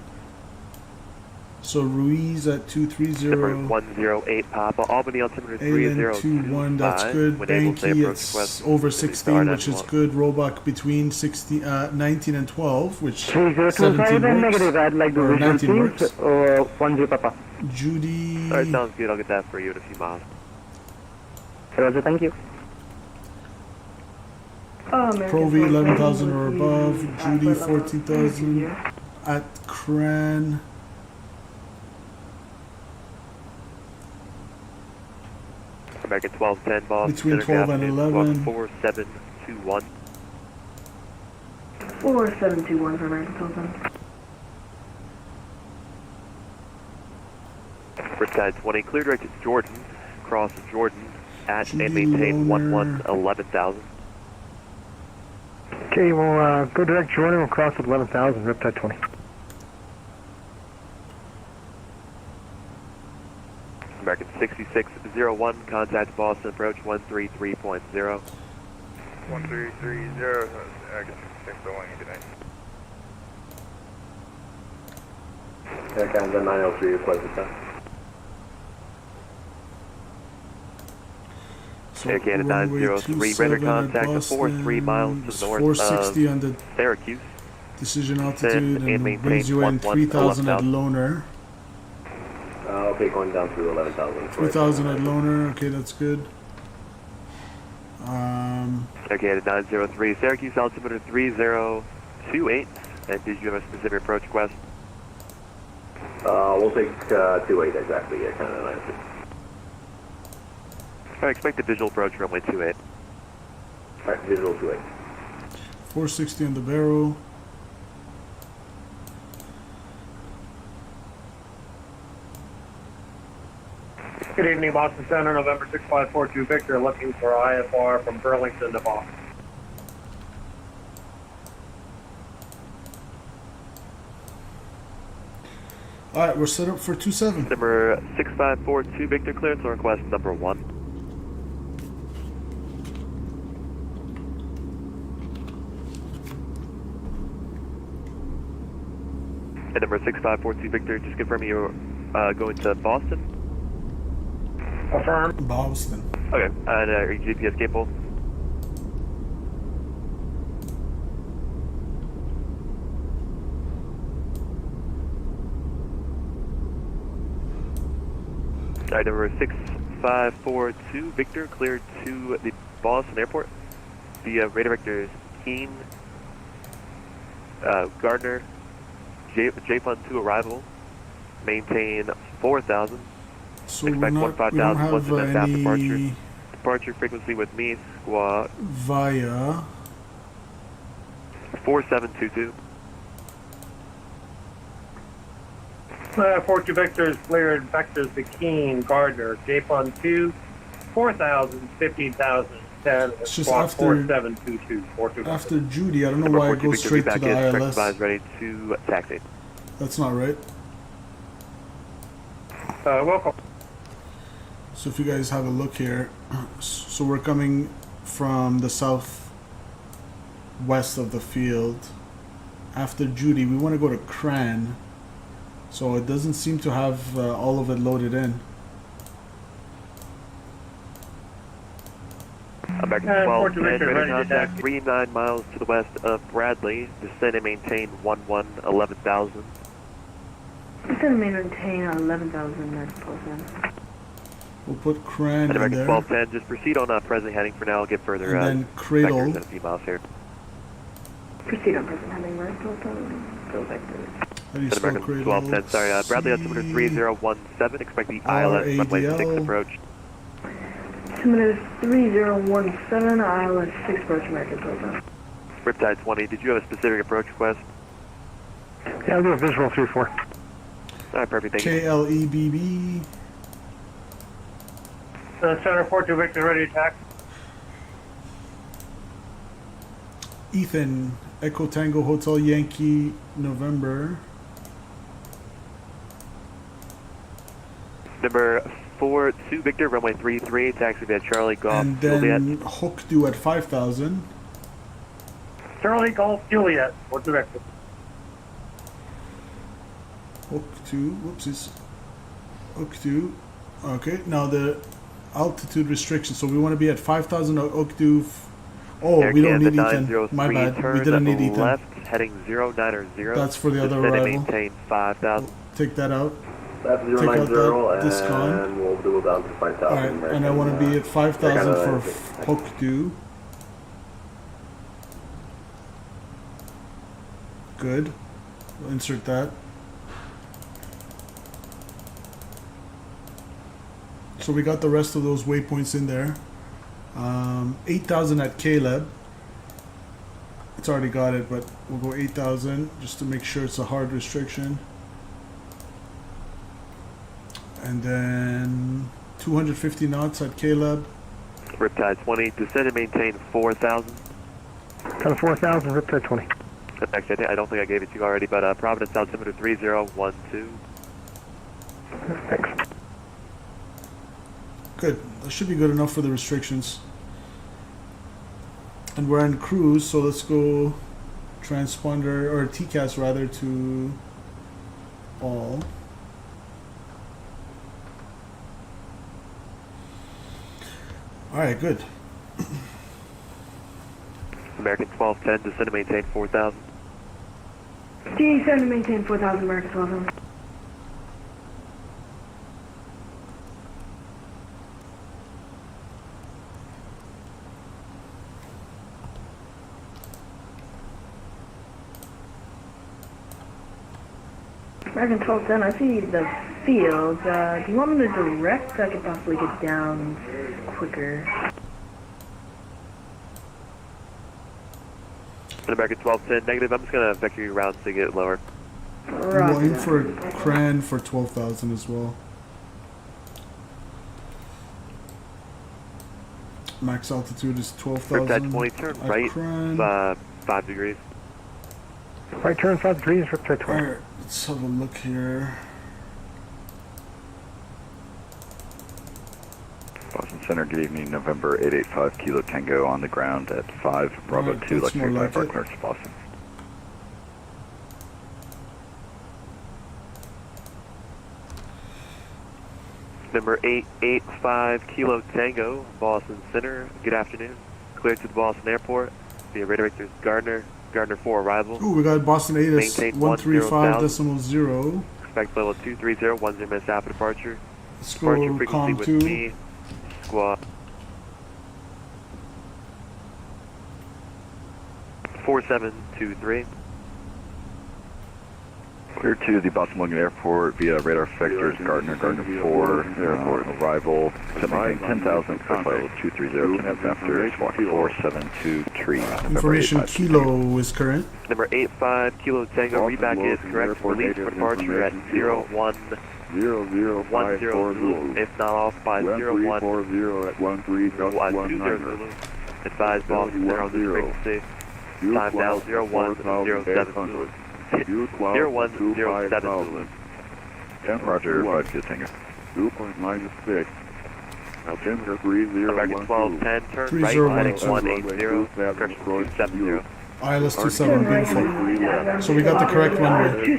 So Ruiz at 230. 108 Papa, Albany altimeter 3025. That's good. Banky, it's over 16, which is good. Roebuck between 19 and 12, which 17 works. Negative, I'd like or 19 works. Or 10 Papa. Judy. Alright, sounds good. I'll get that for you in a few miles. Roger, thank you. Provi 11,000 or above. Judy 14,000. at Cran. American 1210, Boston. Between 12 and 11. 4721. 4721 for American 1210. Riptide 20, clear direct to Jordan. Cross Jordan at and maintain 11,000. Okay, we'll go direct Jordan. We'll cross at 11,000, Riptide 20. American 6601, contact Boston approach 133.0. 1330, American 6601, good night. Air Canada 903, request time. So Air Canada 903, radar contact 43 miles to the north 460 on the Syracuse. Decision altitude and maintain brings you in 3,000 at Loner. Okay, going down to 11,000. 3,000 at Loner, okay, that's good. Air Canada 903, Syracuse altimeter 3028. And did you have a specific approach request? We'll take 28 exactly, Air Canada 903. I expect a visual approach runway 28. Alright, visual 28. 460 on the barrel. Good evening, Boston Center, November 6542 Victor, looking for IFR from Burlington to Boston. Alright, we're set up for 27. Number 6542 Victor, clearance on request number 1. And number 6542 Victor, just confirming you're going to Boston? Affirm. Boston. Okay, and are you GPS capable? Alright, number 6542 Victor, cleared to the Boston Airport. The radar vectors Keene, Gardner, J-Fun 2 arrival, maintain 4,000. So Expect we don't 15,000 once have the staff any departure. Departure frequency with me, squad via 4722. 42 Victor is cleared, vectors to Keene, Gardner, J-Fun 2, 4,000, 15,000, 10, It's just squad after 4722. After Judy, I don't know why it goes straight to the ILS. Ready to taxi. That's not right. Welcome. So if you guys have a look here, so we're coming from the southwest of the field. After Judy, we want to go to Cran. So it doesn't seem to have all of it loaded in. American 1210, radar contact 39 miles to the west of Bradley. Descend and maintain 11,000. Descend and maintain 11,000 at Boston. We'll put Cran in American there. 1210, just proceed on present heading for now. I'll get further And then Cradle. vectors in a few miles here. Proceed on present heading, right? 12,000. Go vectors. How do you spell American Cradle? 1210, sorry, Bradley altimeter 3017. Expect the ILS runway 6 approach. Altimeter 3017, ILS 6 approach, American 1210. Riptide 20, did you have a specific approach request? Yeah, I'll do a visual 3-4. Alright, perfect, thank you. KLEBB. Center 42 Victor, ready to taxi. Ethan, Echo Tango Hotel Yankee, November. Number 42 Victor, runway 33, taxi via Charlie Golf And Juliet. then Hook due at 5,000. Charlie Golf Juliet, 42 Victor. Hook 2, whoopsies. Hook 2. Okay, now the altitude restriction. So we want to be at 5,000 Hook 2. Oh, Air we don't need Canada Ethan. My 903, bad. We turn didn't need Ethan. left, heading 090. That's for the other Descend and arrival. maintain 5,000. Take that out. That's Take out 090 that discount. and we'll do it down to 5,000. Alright, and I want to be at 5,000 for Hook 2. Good. We'll insert that. So we got the rest of those waypoints in there. 8,000 at Caleb. It's already got it, but we'll go 8,000 just to make sure it's a hard restriction. And then 250 knots at Caleb. Riptide 20, descend and maintain 4,000. Kind 4,000, Riptide 20. Actually, I don't think I gave it to you already, but Providence altimeter 3012. Thanks. Good. That should be good enough for the restrictions. And we're on cruise, so let's go transponder, or TCAS rather, to all. Alright, good. American 1210, descend and maintain 4,000. Descend and maintain 4,000, American 1210. American 1210, I see the field. Do you want me to direct so I could possibly get down quicker? American 1210, negative. I'm just going to vector you around so you get lower. We'll aim for Cran for 12,000 as well. Max altitude is 12,000. Riptide 20, turn right, 5 degrees. Right turn 5 degrees, Riptide 20. Alright, let's have a look here. Boston Center, good evening, November 885 Kilo Tango on the ground at 5, Bravo 2, Electric like Partners, Boston. Number 885 Kilo Tango, Boston Center, good afternoon. Clear to the Boston Airport. The radar vector is Gardner 4 arrival. Ooh, we got Boston 8 Maintain 135.0. Expect level 230, 10 minutes after departure. Let's go Departure frequency with 2. me, squad. 4723. Clear to the Boston Logan Airport via radar vectors Gardner 4, airport arrival, maintain 10,000, expect level 230, 10 minutes after, squawk 472 tree. Information Kilo is current. Number 85 Kilo Tango, reback is correct. Release for departure at 0110. If not off by 0140 at 13 Zulu. Advise Boston Center on this frequency. Time now 0107 Zulu. 0107 Zulu. 10 Roger, 5 Kilo Tango. 2.96. Altimeter 3012. American 1210, turn right, heading 180, correction 270. ILS 27, beautiful. So we got the correct runway.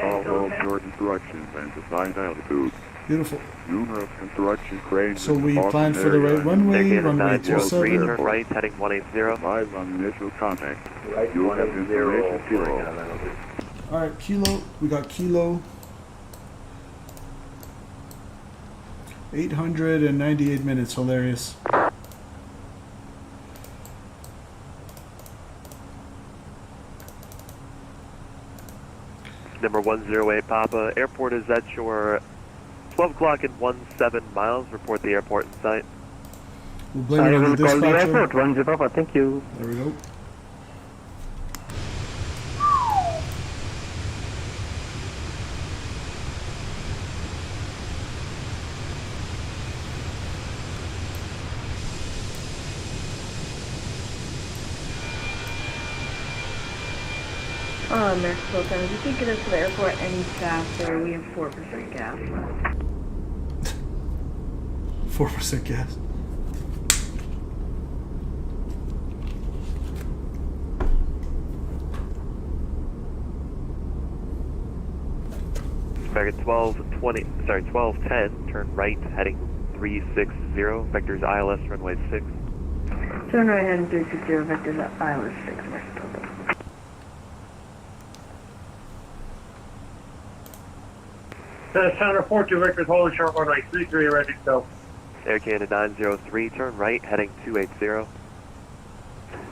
All short instructions and assigned altitude. Beautiful. Numerous construction cranes. So we planned for the right runway, runway 27. Turn right, heading 180. Live on initial contact. You have information Kilo. Alright, Kilo. We got Kilo. 898 minutes. Hilarious. Number 108 Papa, airport is at your 12 o'clock and 17 miles. Report the airport in sight. We'll blame it on the dispatcher. Call the airport, 10 Papa, thank you. There we go. American 1210, if you can't get us to the airport any faster, we have 4% gas left. 4% gas. American 1210, turn right, heading 360, vectors ILS runway 6. Turn right, heading 360, vectors ILS 6, American 1210. Center 42 vectors, holding short runway 33, ready to go. Air Canada 903, turn right, heading 280.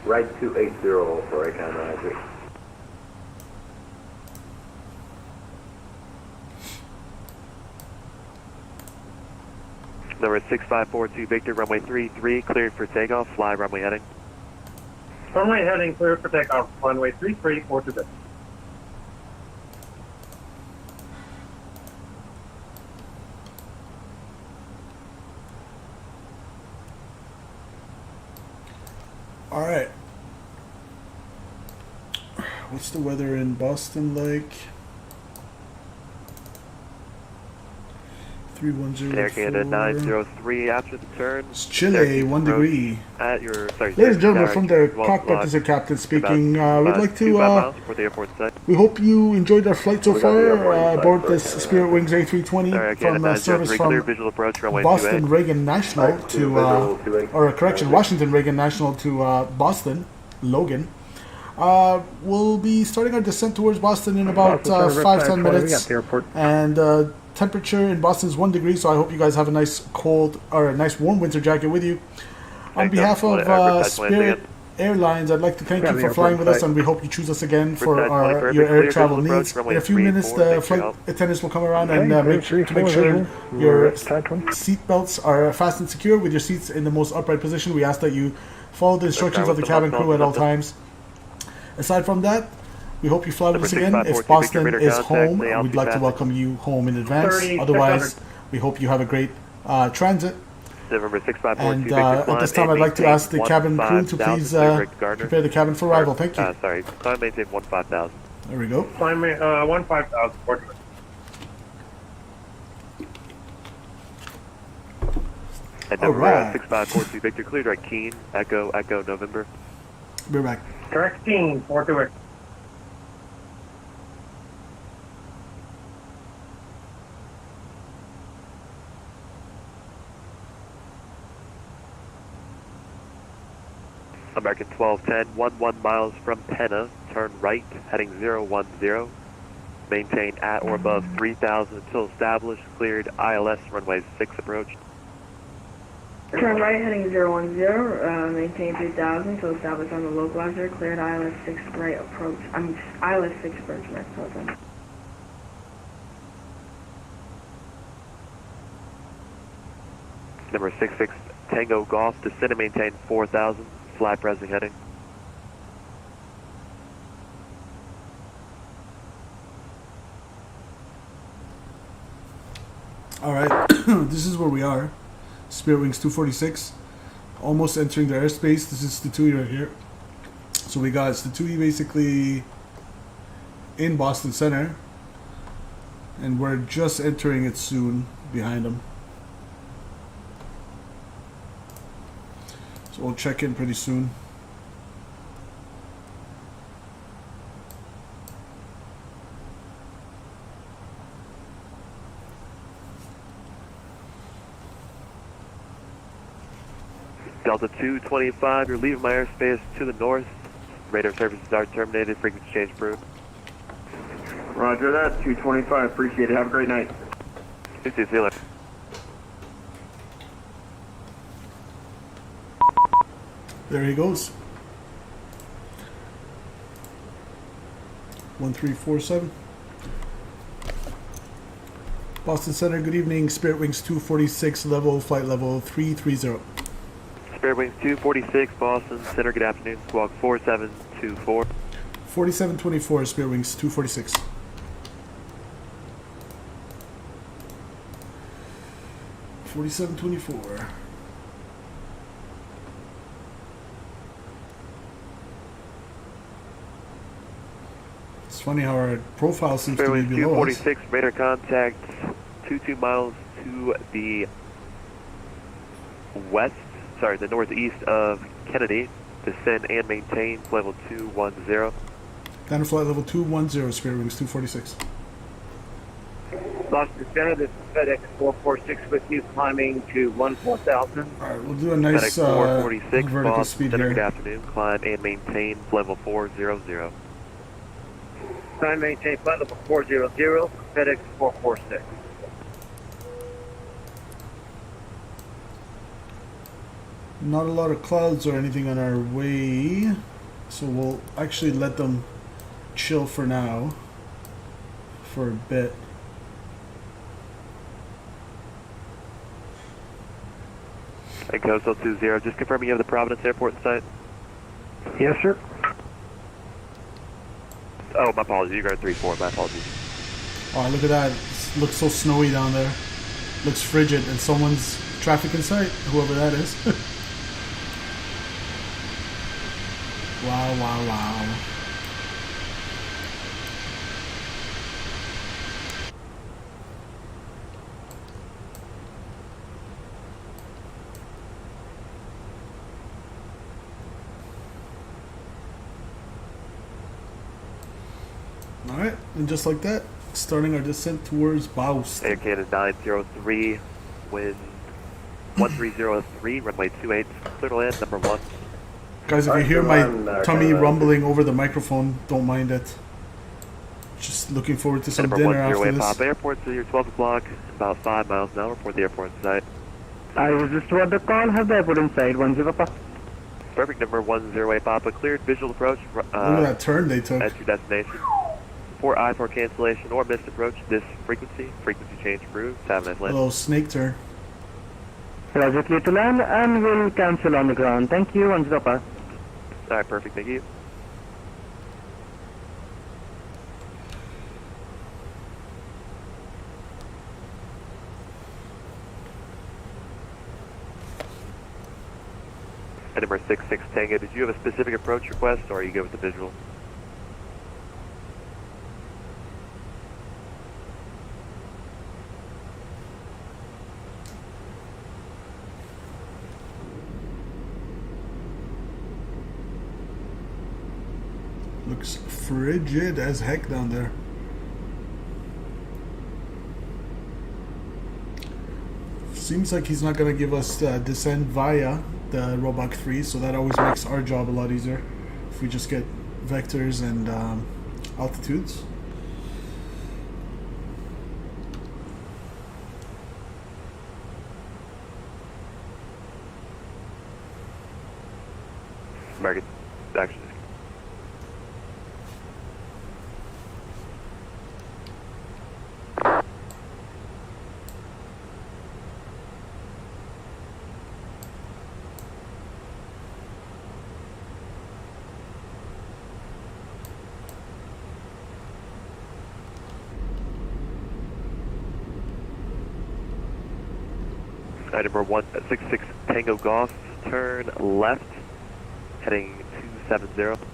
Right 280 for Reagan 93. Number 6542 Victor, runway 33, cleared for takeoff, fly runway heading. Runway heading cleared for takeoff, runway 33, 42 Victor. All right. What's the weather in Boston like? 3104. Air Canada 903 after the turn. It's chilly, 1 degree. At your, sorry, Ladies and gentlemen, from the cockpit, this is Captain speaking. We'd like to. We hope you enjoyed our flight so far aboard this Spirit Wings A320 from service from Boston Reagan National to, or correction, Washington Reagan National to Boston Logan. We'll be starting our descent towards Boston in about 5-10 minutes. And temperature in Boston is 1 degree, so I hope you guys have a nice cold or a nice warm winter jacket with you. On behalf of Spirit Airlines, I'd like to thank you for flying with us, and we hope you choose us again for your air travel needs. In a few minutes, the flight attendants will come around and make sure your seat belts are fastened secure with your seats in the most upright position. We ask that you follow the instructions of the cabin crew at all times. Aside from that, we hope you fly with us again. If Boston is home, we'd like to welcome you home in advance. Otherwise, we hope you have a great transit. And at this time, I'd like to ask the cabin crew to please prepare the cabin for arrival. Thank you. Sorry, climb maintain 15,000. There we go. Climb 15,000. And number 6542 Victor, clear direct Keen, Echo November. We're back. Correct Keen, 42 Victor. American 1210, 11 miles from Penna, turn right, heading 010. Maintain at or above 3,000 until established, cleared ILS runway 6 approach. Turn right, heading 010, maintain 3,000 until established on the localizer, cleared ILS 6 right approach. ILS 6 approach, next program. Number 66 Tango Golf, descend and maintain 4,000. Fly pressing heading. Alright, this is where we are. Spirit Wings 246. Almost entering the airspace. This is the TUI right here. So we got the TUI basically in Boston Center. And we're just entering it soon behind them. So we'll check in pretty soon. Delta 225, you're leaving my airspace to the north. Radar services are terminated. Frequency change approved. Roger that. 225. Appreciate it. Have a great night. See you later. There he goes. 1347. Boston Center, good evening. Spirit Wings 246, flight level 330. Spirit Wings 246, Boston Center, good afternoon. Squawk 4724. 4724, Spirit Wings 246. $47.24. It's funny how our profile seems to be below us. 246, radar contact 22 miles to the west, sorry, the northeast of Kennedy. Descend and maintain level 210. Down to flight level 210, Spirit Wings 246. Boston Center, this is FedEx 446 with you, climbing to 14,000. Alright, we'll do a nice FedEx 446, vertical Boston speed Center, here. good afternoon. Climb and maintain level 400. Climb, maintain flight level 400, FedEx 446. Not a lot of clouds or anything on our way, so we'll actually let them chill for now, for a bit. And Coastal 20, just confirming you have the Providence Airport in sight. Yes, sir. Oh, my apologies. You got 34. My apologies. Oh, look at that. It looks so snowy down there. Looks frigid, and someone's traffic in sight, whoever that is. Wow, wow, wow. Alright, and just like that, starting our descent towards Boston. Air Canada 903, wind 1303, runway 28, clear to land, number 1. Guys, if you hear my tummy rumbling over the microphone, don't mind it. Just looking forward to some dinner after this. Pop Airport to your 12 o'clock, about 5 miles an hour, report the airport in sight. I was just about to call, have the airport in sight, 10 Papa. Perfect, number 108 Papa, cleared, visual approach. Look at that turn they took. At your destination. For I-4 cancellation or missed approach, this frequency change approved. Have a nice land. Hello, snake turn. Roger, clear to land, and we'll cancel on the ground. Thank you, 10 Papa. Alright, perfect, thank you. And number 66 Tango, did you have a specific approach request, or are you good with the visual? Looks frigid as heck down there. Seems like he's not going to give us descent via the Robot 3, so that always makes our job a lot easier if we just get vectors and altitudes. American, action. Number 166 Tango Golf, turn left, heading 270.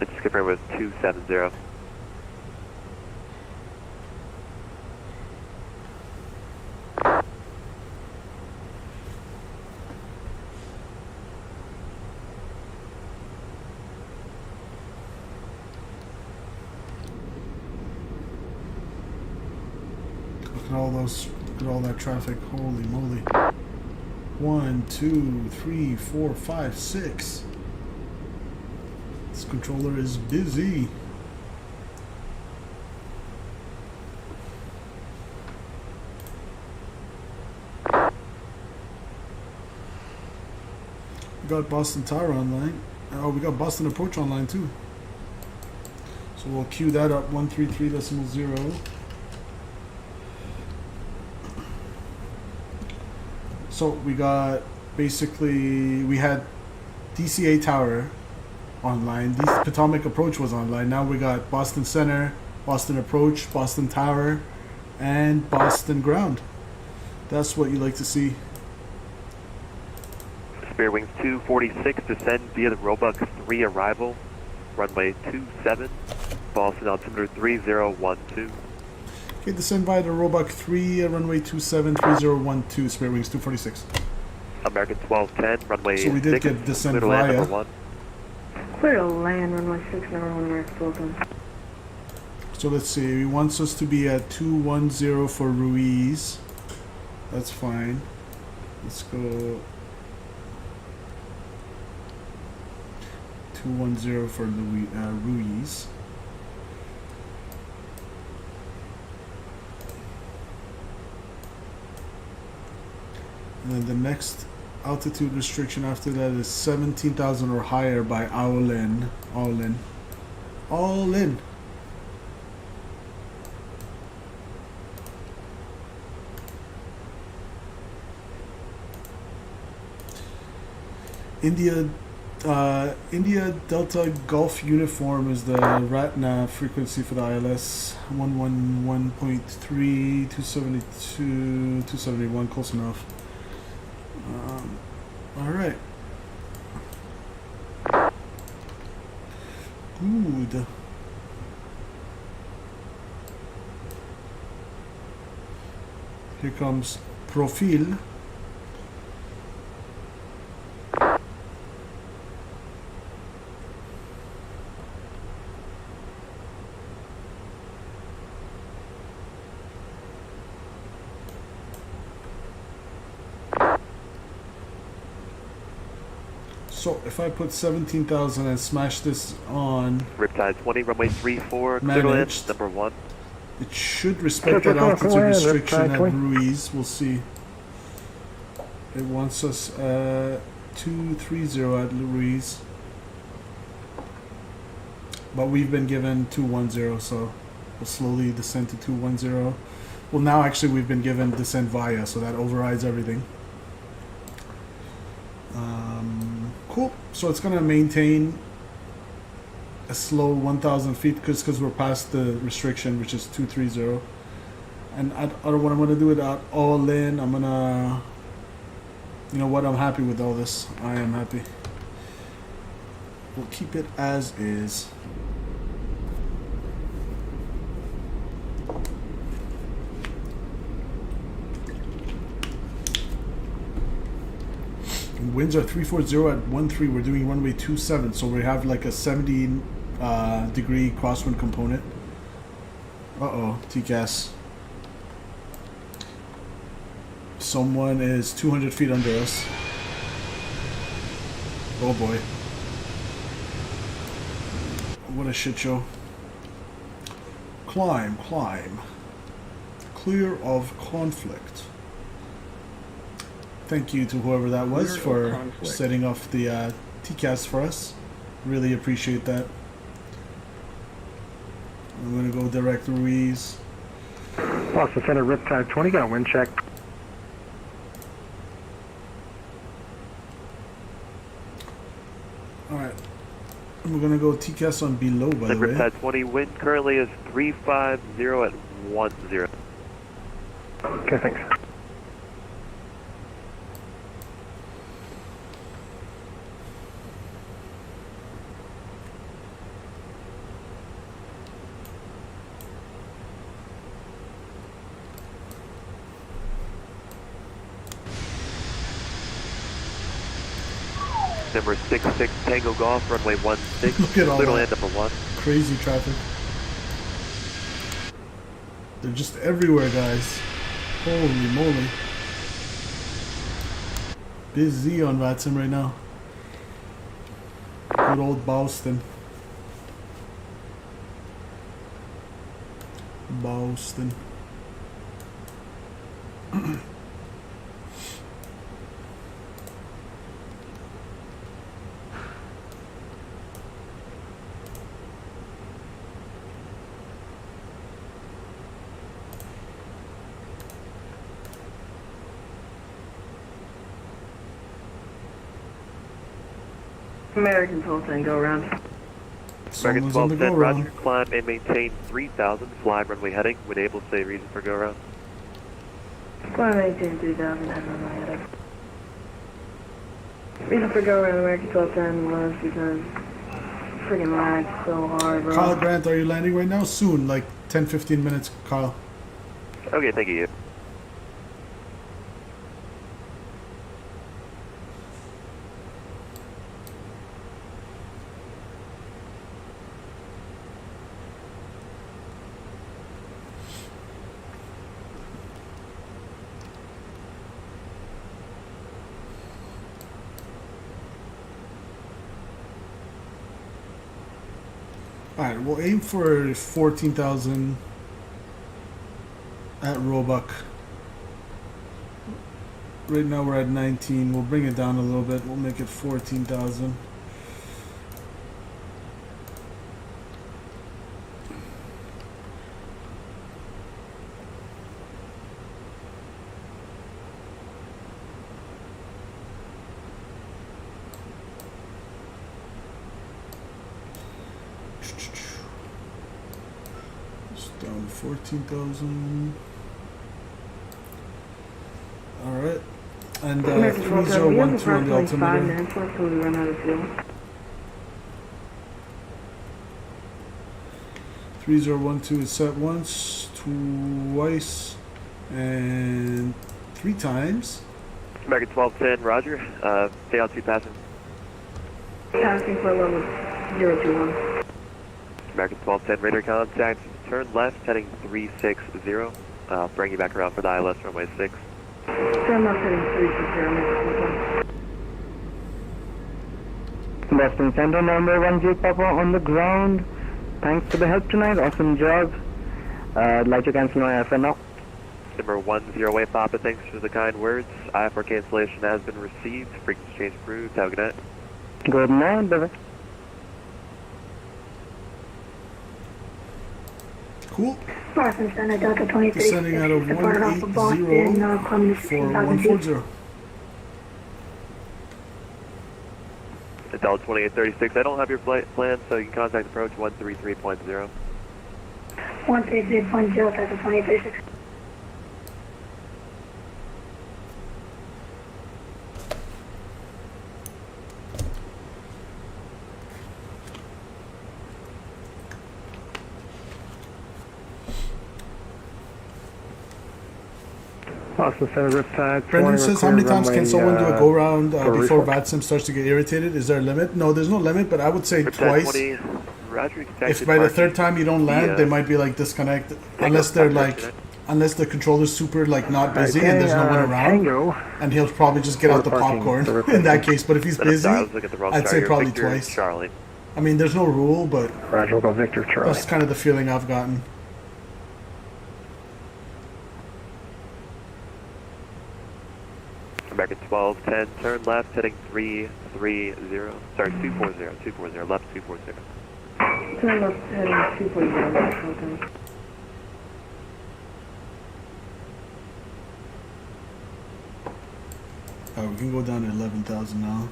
It's confirmed with 270. Look at all that traffic. Holy moly. 1, 2, 3, 4, 5, 6. This controller is busy. We got Boston Tower online. Oh, we got Boston Approach online too. So we'll queue that up. 133.0. So we got basically, we had DCA Tower online, Potomac Approach was online. Now we got Boston Center, Boston Approach, Boston Tower, and Boston Ground. That's what you like to see. Spare Wings 246, descend via the Roebuck 3 arrival, runway 27, Boston altimeter 3012. Okay, descend via the Roebuck 3, runway 27, 3012, Spare Wings 246. American 1210, runway 6. So we did get descent via. Clear to land, runway 6, number 1, American 1210. So let's see, he wants us to be at 210 for Ruiz. That's fine. Let's go 210 for Ruiz. And then the next altitude restriction after that is 17,000 or higher by all in. All in. All in. India Delta Golf Uniform is the RATNA frequency for the ILS. 111.3, 272, 271, close enough. Alright. Good. Here comes Profil. So if I put 17,000 and smash this on Riptide 20, runway 34, clear to land, number 1. It should respect that altitude restriction at Ruiz. We'll see. It wants us 230 at Ruiz. But we've been given 210, so we'll slowly descend to 210. Well, now actually we've been given descent via, so that overrides everything. Cool. So it's gonna maintain a slow 1,000 feet because we're past the restriction, which is 230. And I don't what I'm gonna do it out all in. I'm gonna, you know what? I'm happy with all this. I am happy. We'll keep it as is. Winds are 340 at 13. We're doing runway 27, so we have like a 70 degree crosswind component. Uh-oh, TCAS. Someone is 200 feet under us. Oh boy. What a shit show. Climb, climb. Clear of conflict. Thank you to whoever that was for setting off the TCAS for us. Really appreciate that. I'm going to go direct Ruiz. Boston Center, Riptide 20, got a wind check. Alright. We're going to go TCAS on below, by the way. Riptide 20, wind currently is 350 at 10. Okay, thanks. Number 66 Tango Golf, runway 16. Look at all Little that end number 1. crazy traffic. They're just everywhere, guys. Holy moly. Busy on VATSIM right now. Good old Boston. Boston. American 1210, go around. American 1210, roger, climb and maintain 3,000, fly runway heading, when able, say reason for go around. Climb maintain 3,000, head runway heading. Reason for go around American 1210 was because friggin' lagged so hard, bro. Kyle Grant, are you landing right now? Soon, like 10-15 minutes, Kyle. Okay, thank you. Alright, we'll aim for 14,000 at Roebuck. Right now we're at 19. We'll bring it down a little bit. We'll make it 14,000. It's down to 14,000. All right. And 3012 on the altimeter. 3012 is set once, twice, and 3 times. American 1210, Roger. Stay out 2 passing. Passing for level 021. American 1210, radar contact. Turn left, heading 360. I'll bring you back around for the ILS runway 6. Turn left heading 360. Boston Center number 10 Papa on the ground. Thanks for the help tonight. Awesome job. I'd like to cancel my IFR now. Number 10 Papa, thanks for the kind words. IFR cancellation has been received. Frequency change approved. Have a good night. Good night, baby. Cool. Boston Center Delta 23. Descending out of 180 for 140. Delta 2836, I don't have your flight plan, so you can contact approach 133.0. 133.0, Delta 2836. Boston Center Riptide. Brendan says, how many times can someone do a go-round before VATSIM starts to get irritated? Is there a limit? No, there's no limit, but I would say twice. 20, Roger, If by the third time you don't land, they might be like disconnect, unless they're like, unless the controller's super like not busy and there's no one around, and he'll probably just get out the popcorn in that case. But if he's busy, I'd say probably twice. Charlie. I mean, there's no rule, but Roger, we'll go Victor Charlie. That's kind of the feeling I've gotten. American 1210, turn left, heading 330. Sorry, 240, left 240. Turn left heading 240. We can go down to 11,000 now.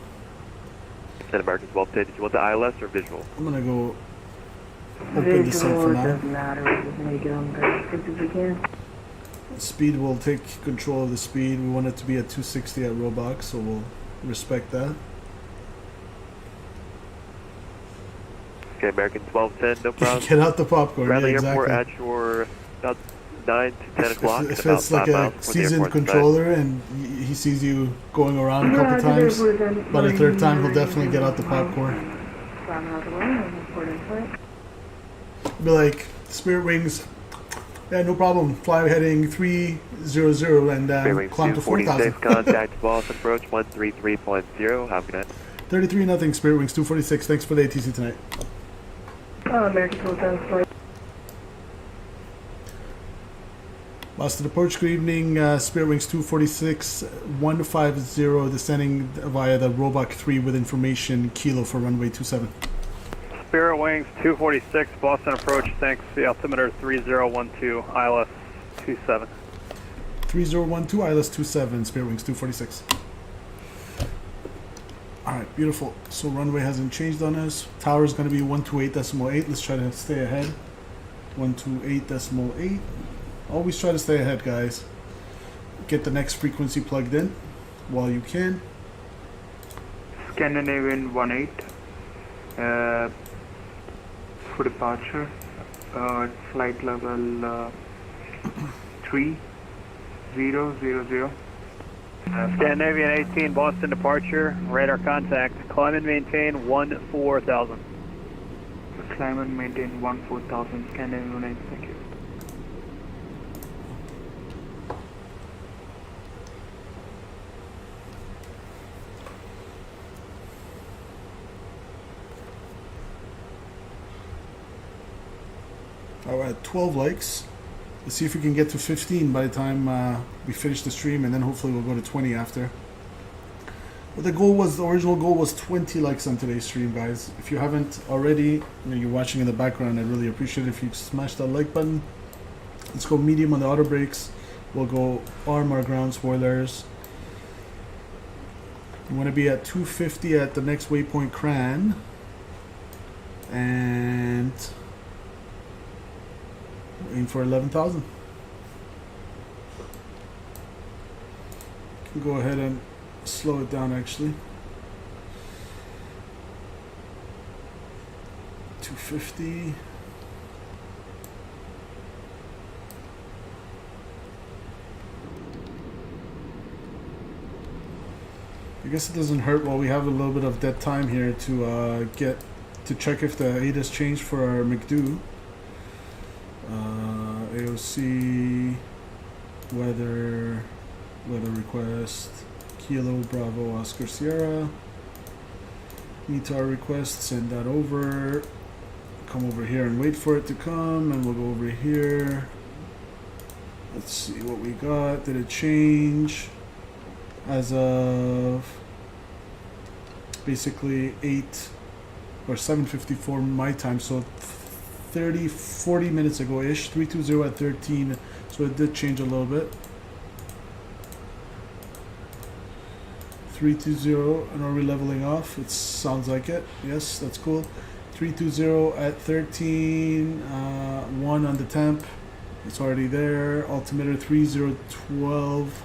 Then American 1210, did you want the ILS or visual? I'm gonna go open descent for now. Doesn't matter. We're just gonna get on there as quick as we can. Speed will take control of the speed. We want it to be at 260 at Roebuck, so we'll respect that. Okay, American 1210, no problem. Get out the popcorn. Around yeah, the exactly. airport at your about 9 to 10 o'clock. If it's like a seasoned controller and he sees you going around a couple times, by the third time he'll definitely get out the popcorn. Be like, Spirit Wings, yeah, no problem. Fly heading 300 and climb to 4,000. Contact Boston approach 133.0. Have a good night. 33-0, Spirit Wings 246. Thanks for the ATC tonight. American 1210 flight. Boston approach, good evening. Spirit Wings 246, 150, descending via the Roebuck 3 with information, Kilo for runway 27. Spirit Wings 246, Boston approach, thanks. The altimeter 3012, ILS 27. 3012, ILS 27, Spirit Wings 246. Alright, beautiful. So runway hasn't changed on us. Tower is going to be 128.8. Let's try to stay ahead. 128.8. Always try to stay ahead, guys. Get the next frequency plugged in while you can. Scandinavian 18. For departure, flight level 3000. Scandinavian 18, Boston departure, radar contact, climb and maintain 14,000. Climb and maintain 14,000, Scandinavian 18, thank you. Alright, 12 likes. Let's see if we can get to 15 by the time we finish the stream, and then hopefully we'll go to 20 after. But the original goal was 20 likes on today's stream, guys. If you haven't already, you're watching in the background, I'd really appreciate it if you smash that like button. Let's go medium on the auto brakes. We'll go arm our ground spoilers. You want to be at 250 at the next waypoint Cran. And aim for 11,000. Can go ahead and slow it down actually. 250. I guess it doesn't hurt while we have a little bit of dead time here to check if the ATIS changed for our McDo. AOC, weather request, Kilo Bravo Oscar Sierra. Meet our request, send that over. Come over here and wait for it to come, and we'll go over here. Let's see what we got. Did it change? As of basically 8 or 7:54 my time, so 40 minutes ago ish. 320 at 13, so it did change a little bit. 320, and are we leveling off? It sounds like it. Yes, that's cool. 320 at 13, 1 on the temp. It's already there. Altimeter 3012.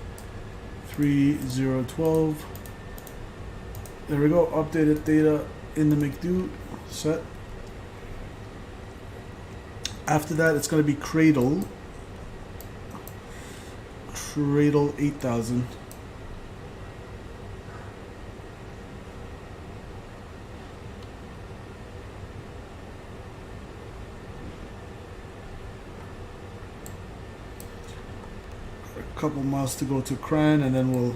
3012. There we go. Updated data in the McDo. Set. After that, it's going to be Cradle. Cradle 8000. Couple miles to go to Cran, and then we'll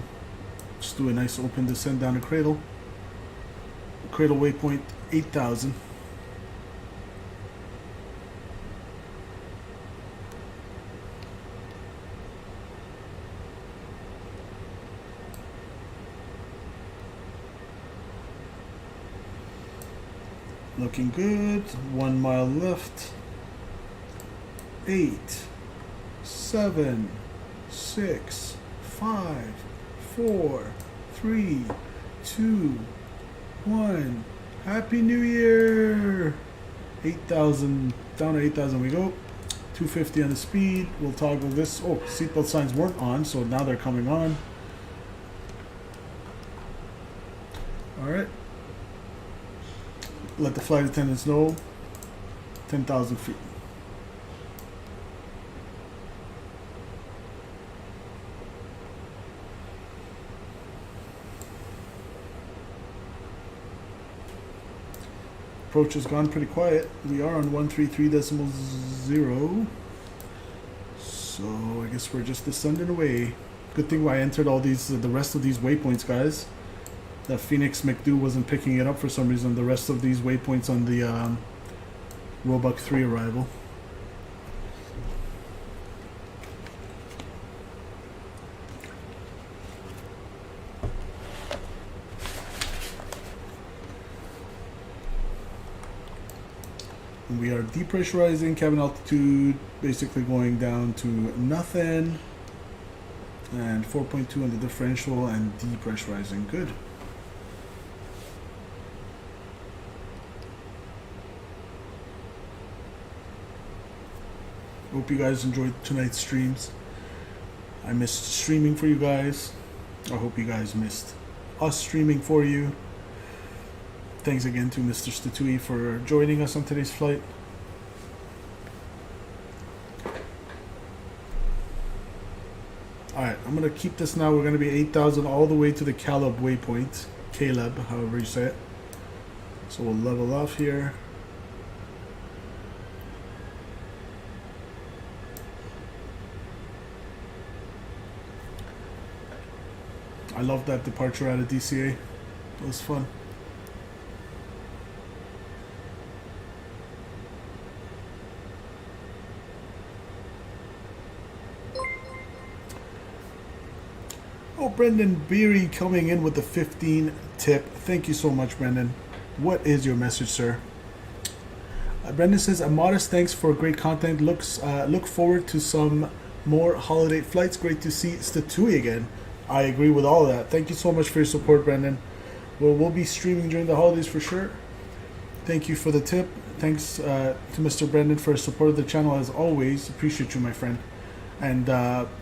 just do a nice open descent down to Cradle. Cradle waypoint 8000. Looking good. 1 mile left. 8, 7, 6, 5, 4, 3, 2, 1. Happy New Year! 8,000, down to 8,000 we go. 250 on the speed. We'll toggle this. Oh, seatbelt signs weren't on, so now they're coming on. Alright. Let the flight attendants know. 10,000 feet. Approach has gone pretty quiet. We are on 133.0. So I guess we're just descending away. Good thing I entered all these, the rest of these waypoints, guys. That Fenix McDo wasn't picking it up for some reason. The rest of these waypoints on the Roebuck 3 arrival. We are depressurizing, cabin altitude basically going down to nothing, and 4.2 on the differential, and depressurizing. Good. Hope you guys enjoyed tonight's streams. I missed streaming for you guys. I hope you guys missed us streaming for you. Thanks again to Mr. Statui for joining us on today's flight. Alright, I'm going to keep this now. We're going to be 8,000 all the way to the Caleb waypoint. Caleb, however you say it. So we'll level off here. I love that departure out of DCA. It was fun. Oh, Brendan Beery coming in with the 15 tip. Thank you so much, Brendan. What is your message, sir? Brendan says, a modest thanks for great content. Look forward to some more holiday flights. Great to see Statui again. I agree with all of that. Thank you so much for your support, Brendan. We'll be streaming during the holidays for sure. Thank you for the tip. Thanks to Mr. Brendan for his support of the channel as always. Appreciate you, my friend. And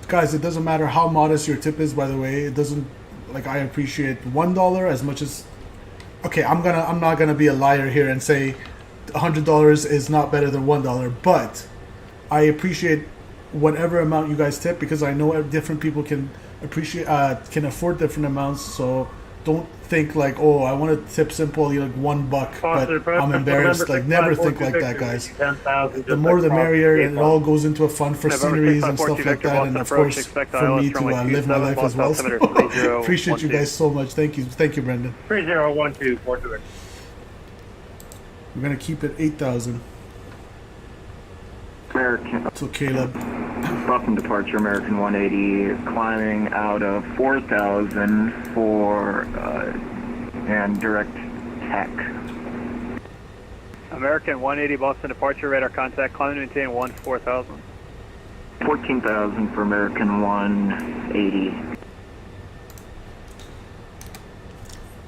guys, it doesn't matter how modest your tip is, by the way. It doesn't, like, I appreciate $1 as much as, okay, I'm not gonna be a liar here and say $100 is not better than $1, but I appreciate whatever amount you guys tip, because I know different people can can afford different amounts. So don't think like, oh, I want to tip simple, like $1, but I'm embarrassed. Like, never think like that, guys. The more the merrier, and it all goes into a fund for sceneries and stuff like that, and of course for me to live my life as well. So appreciate you guys so much. Thank you, Brendan. 301242. We're gonna keep it 8,000. American. So Caleb. Boston departure, American 180, climbing out of 4,000 for and direct tech. American 180, Boston departure, radar contact, climbing and maintain 14,000. 14,000 for American 180.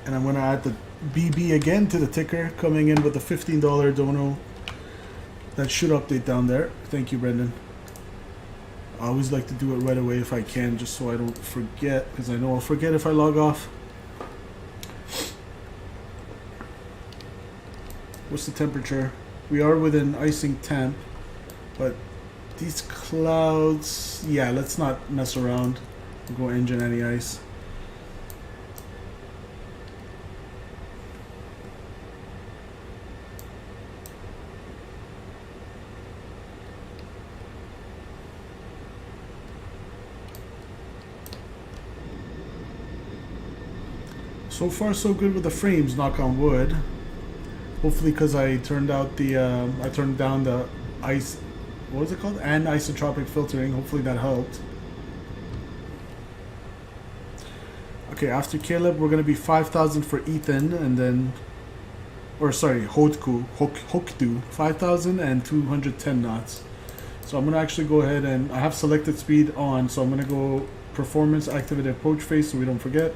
And I'm gonna add the BB again to the ticker, coming in with a $15 dono. That should update down there. Thank you, Brendan. I always like to do it right away if I can, just so I don't forget, because I know I'll forget if I log off. What's the temperature? We are within icing temp, but these clouds, yeah, let's not mess around. We'll go engine anti-ice. So far, so good with the frames. Knock on wood. Hopefully, because I turned out the I turned down the ice. What was it called? Anisotropic filtering. Hopefully that helped. Okay, after Caleb, we're gonna be 5,000 for Ethan, and then, or sorry, Hokdu, 5,000 and 210 knots. So I'm gonna actually go ahead and I have selected speed on, so I'm gonna go performance activated approach phase so we don't forget.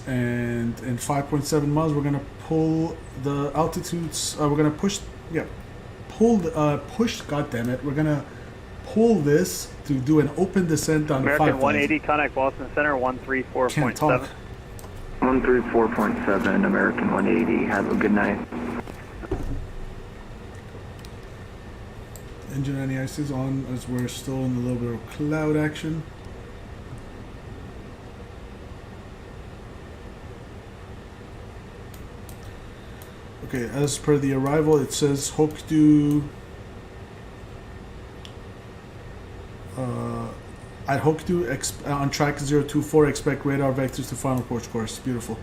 And in 5.7 miles, we're gonna pull the altitudes. We're gonna push. Yeah, push. God damn it! We're gonna pull this to do an open descent on American 5,000. 180, contact Boston Center 134.7. 134.7, American 180. Have a good night. Engine anti-ice is on as we're still in a little bit of cloud action. Okay, as per the arrival, it says Hokdu. At Hokdu, on track 024, expect radar vectors to final approach course. Beautiful.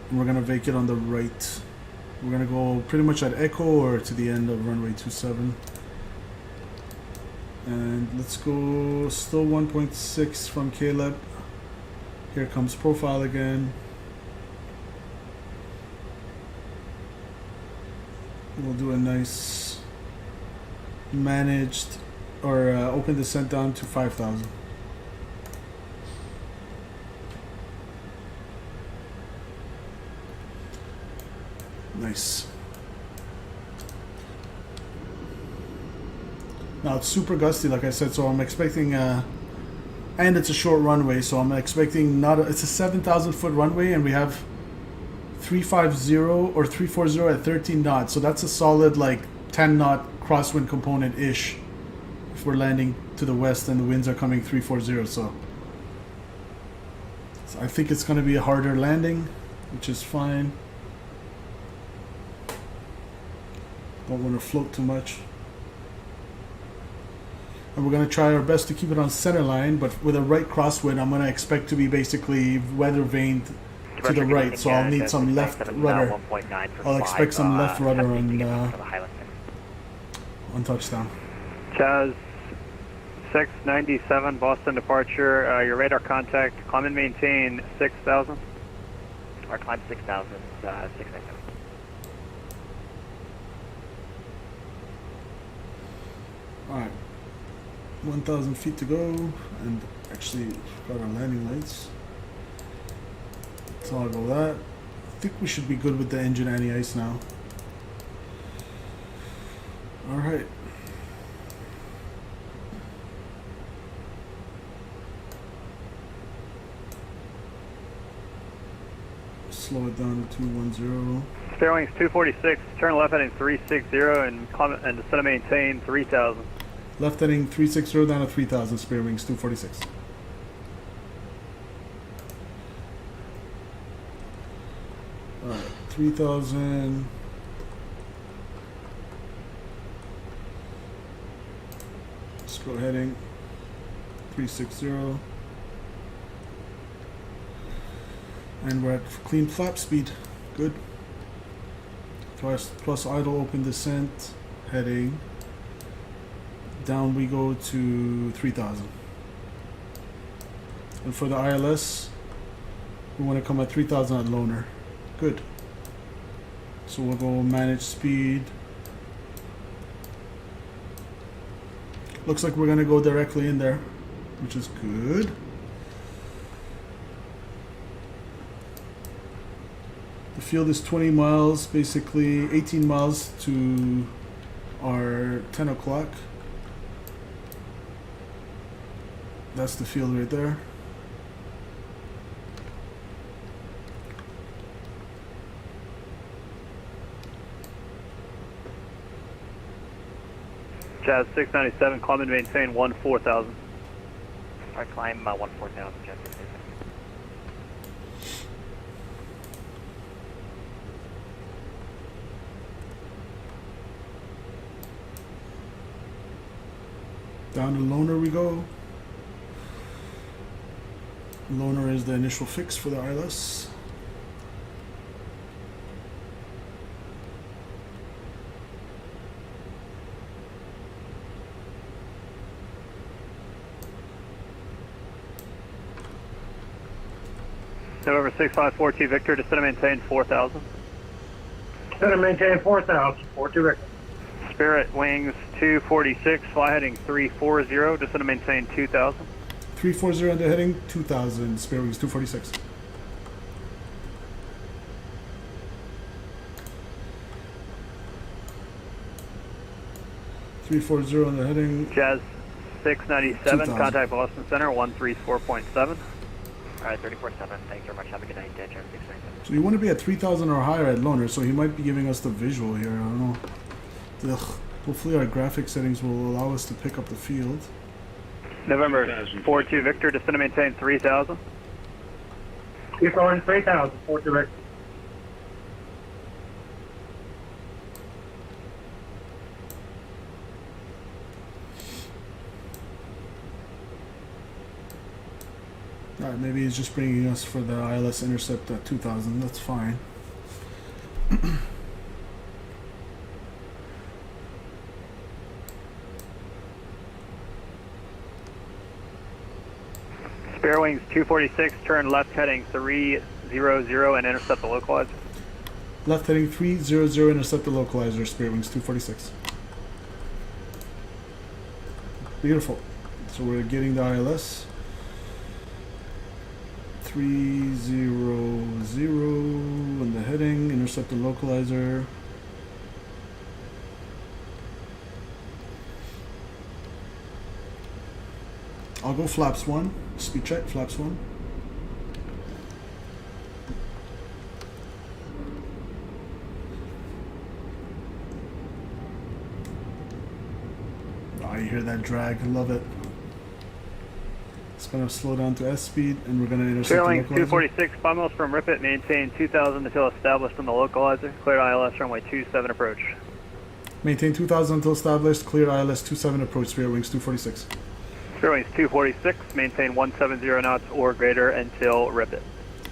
And we're going to vacate on the right. We're going to go pretty much at Echo or to the end of runway 27. And let's go still 1.6 from Caleb. Here comes profile again. We'll do a nice managed or open descent down to 5,000. Nice. Now it's super gusty, like I said, so I'm expecting and it's a short runway, so I'm expecting it's a 7,000 foot runway, and we have 350 or 340 at 13 knots, so that's a solid like 10 knot crosswind component ish if we're landing to the west and the winds are coming 340. So I think it's going to be a harder landing, which is fine. Don't want to float too much. And we're going to try our best to keep it on center line, but with a right crosswind, I'm going to expect to be basically weather vaned to the right, so I'll need some left rudder. I'll expect some left rudder on touchdown. Chaz 697 Boston departure. Your radar contact, climb and maintain 6,000. Or climb 6,000, 697. Alright. 1,000 feet to go, and actually got our landing lights. Toggle that. I think we should be good with the engine anti-ice now. Alright. Slow it down to 210. Spare wings 246, turn left heading 360 and descend and maintain 3,000. Left heading 360 down to 3,000, spare wings 246. Alright, 3,000. Scroll heading 360. And we're at clean flap speed. Good. Plus idle open descent heading. Down we go to 3,000. And for the ILS, we want to come at 3,000 at loner. Good. So we'll go manage speed. Looks like we're going to go directly in there, which is good. The field is 20 miles, basically 18 miles to our 10 o'clock. That's the field right there. Jazz 697, climb and maintain 14,000. Alright, climb 14,000, Jazz 697. Down to loner we go. Loner is the initial fix for the ILS. November 6542 Victor, descend and maintain 4,000. Descend and maintain 4,000, 42 Victor. Spirit wings 246, fly heading 340, descend and maintain 2,000. 340 under heading 2,000, spare wings 246. on the heading. Jazz 697, contact Boston Center 134.7. Alright, 34.7. Thanks very much. Have a good night, Jazz 697. So you want to be at 3,000 or higher at loner, so he might be giving us the visual here. I don't know. Ugh. Hopefully our graphic settings will allow us to pick up the field. November 42 Victor, descend and maintain 3,000. Keep going 3,000, 42 Victor. Alright, maybe he's just bringing us for the ILS intercept at 2,000. That's fine. Spare wings 246, turn left heading 300 and intercept the localizer. Left heading 300, intercept the localizer, spare wings 246. Beautiful. So we're getting the ILS. 300 and the heading, intercept the localizer. I'll go flaps 1, speed check, flaps 1. Oh, you hear that drag, I love it. It's gonna slow down to S speed and we're gonna intercept the Sterling localizer. 246, 5 miles from Ripit, maintain 2,000 until established on the localizer. Clear ILS runway 27 approach. Maintain 2,000 until established, clear ILS 27 approach, spare wings 246. Spare wings 246, maintain 170 knots or greater until Ripit.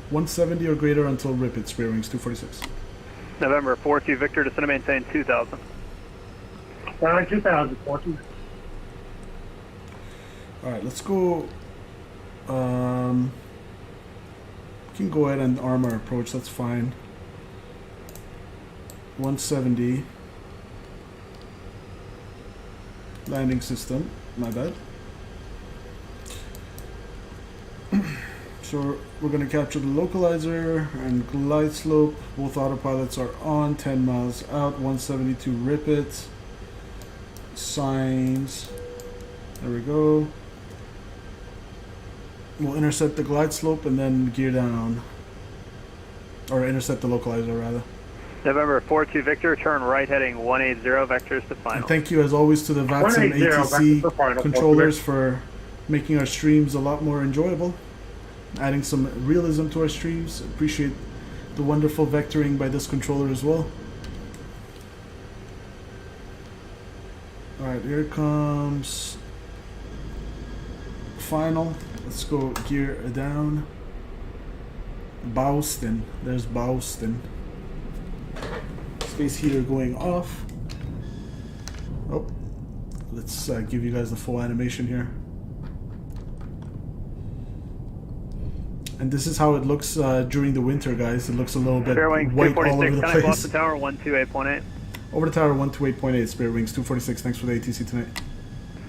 170 or greater until Ripit, spare wings 246. November 42 Victor, descend and maintain 2,000. 2,000, 42. Alright, let's go. We can go ahead and arm our approach, that's fine. 170. Landing system, my bad. So we're going to capture the localizer and glide slope. Both autopilots are on, 10 miles out, 172, rip it. Signs. There we go. We'll intercept the glide slope and then gear down. Or intercept the localizer, rather. November 42 Victor, turn right heading 180, vectors to final. And thank you, as always, to the VATSIM ATC controllers for making our streams a lot more enjoyable. Adding some realism to our streams. Appreciate the wonderful vectoring by this controller as well. Alright, here comes final. Let's go gear down. Boston. There's Boston. Space heater going off. Oh, let's give you guys the full animation here. And this is how it looks during the winter, guys. It looks a little bit white all over the place. Off the tower, 128.8. Over the tower, 128.8, Spirit Wings, 246. Thanks for the ATC tonight.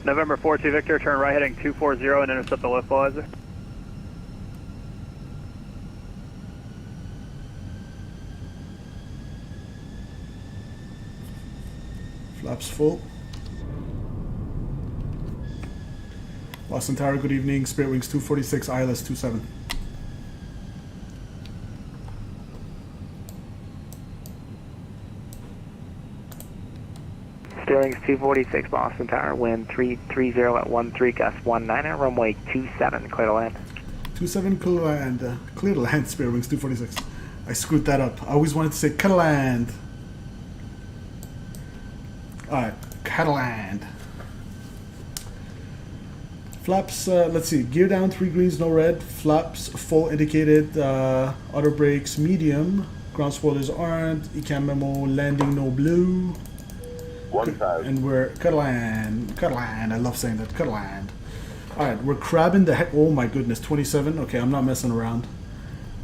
November 42 Victor, turn right heading 240 and intercept the localizer. Flaps full. Boston Tower, good evening. Spirit Wings 246, ILS 27. Steering's 246 Boston Tower, wind 330 at 13, gust 19, runway 27, clear to land. 27, clear to land. Clear to land, Spirit Wings 246. I screwed that up. I always wanted to say cut to land. Alright, cut to land. Flaps, let's see, gear down, 3 greens, no red. Flaps full indicated, auto brakes medium. Ground spoilers aren't. ECAM memo, landing no blue. 1,000. And we're cut to land. Cut to land. I love saying that. Cut to land. Alright, we're crabbing the heck. Oh my goodness, 27. Okay, I'm not messing around.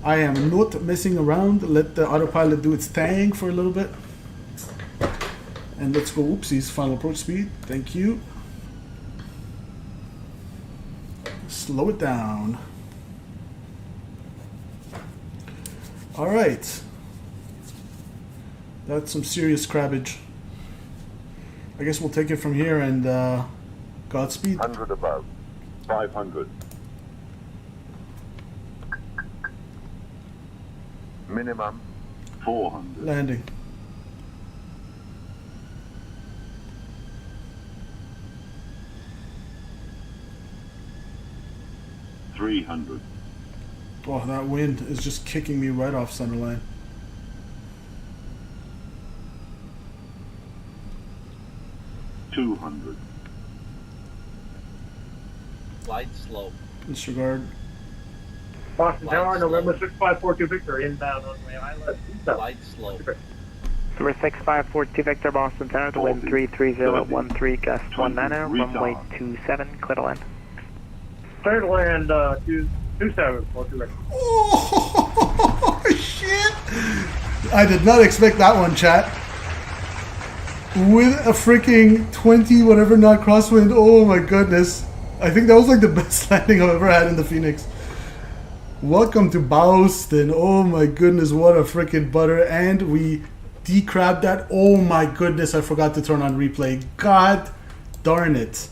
I am not messing around. Let the autopilot do its thing for a little bit. And let's go, oopsies, final approach speed. Thank you. Slow it down. Alright. That's some serious crabbage. I guess we'll take it from here and Godspeed. 100 above. 500. Minimum 400. Landing. $300. Oh, that wind is just kicking me right off center line. $200. Glide slope. Disregard. Boston Tower, November 6542 Victor, inbound runway ILS. Glide slope. Number 6542 Victor, Boston Tower, the wind 330 at 13, gust 19, runway 27, clear to land. Clear to land 27, 42 Victor. Oh, shit! I did not expect that one, chat. With a freaking 20 whatever knot crosswind, oh my goodness. I think that was like the best landing I've ever had in the Phoenix. Welcome to Boston. Oh my goodness, what a freaking butter. And we decrabbed that. Oh my goodness, I forgot to turn on replay. God darn it.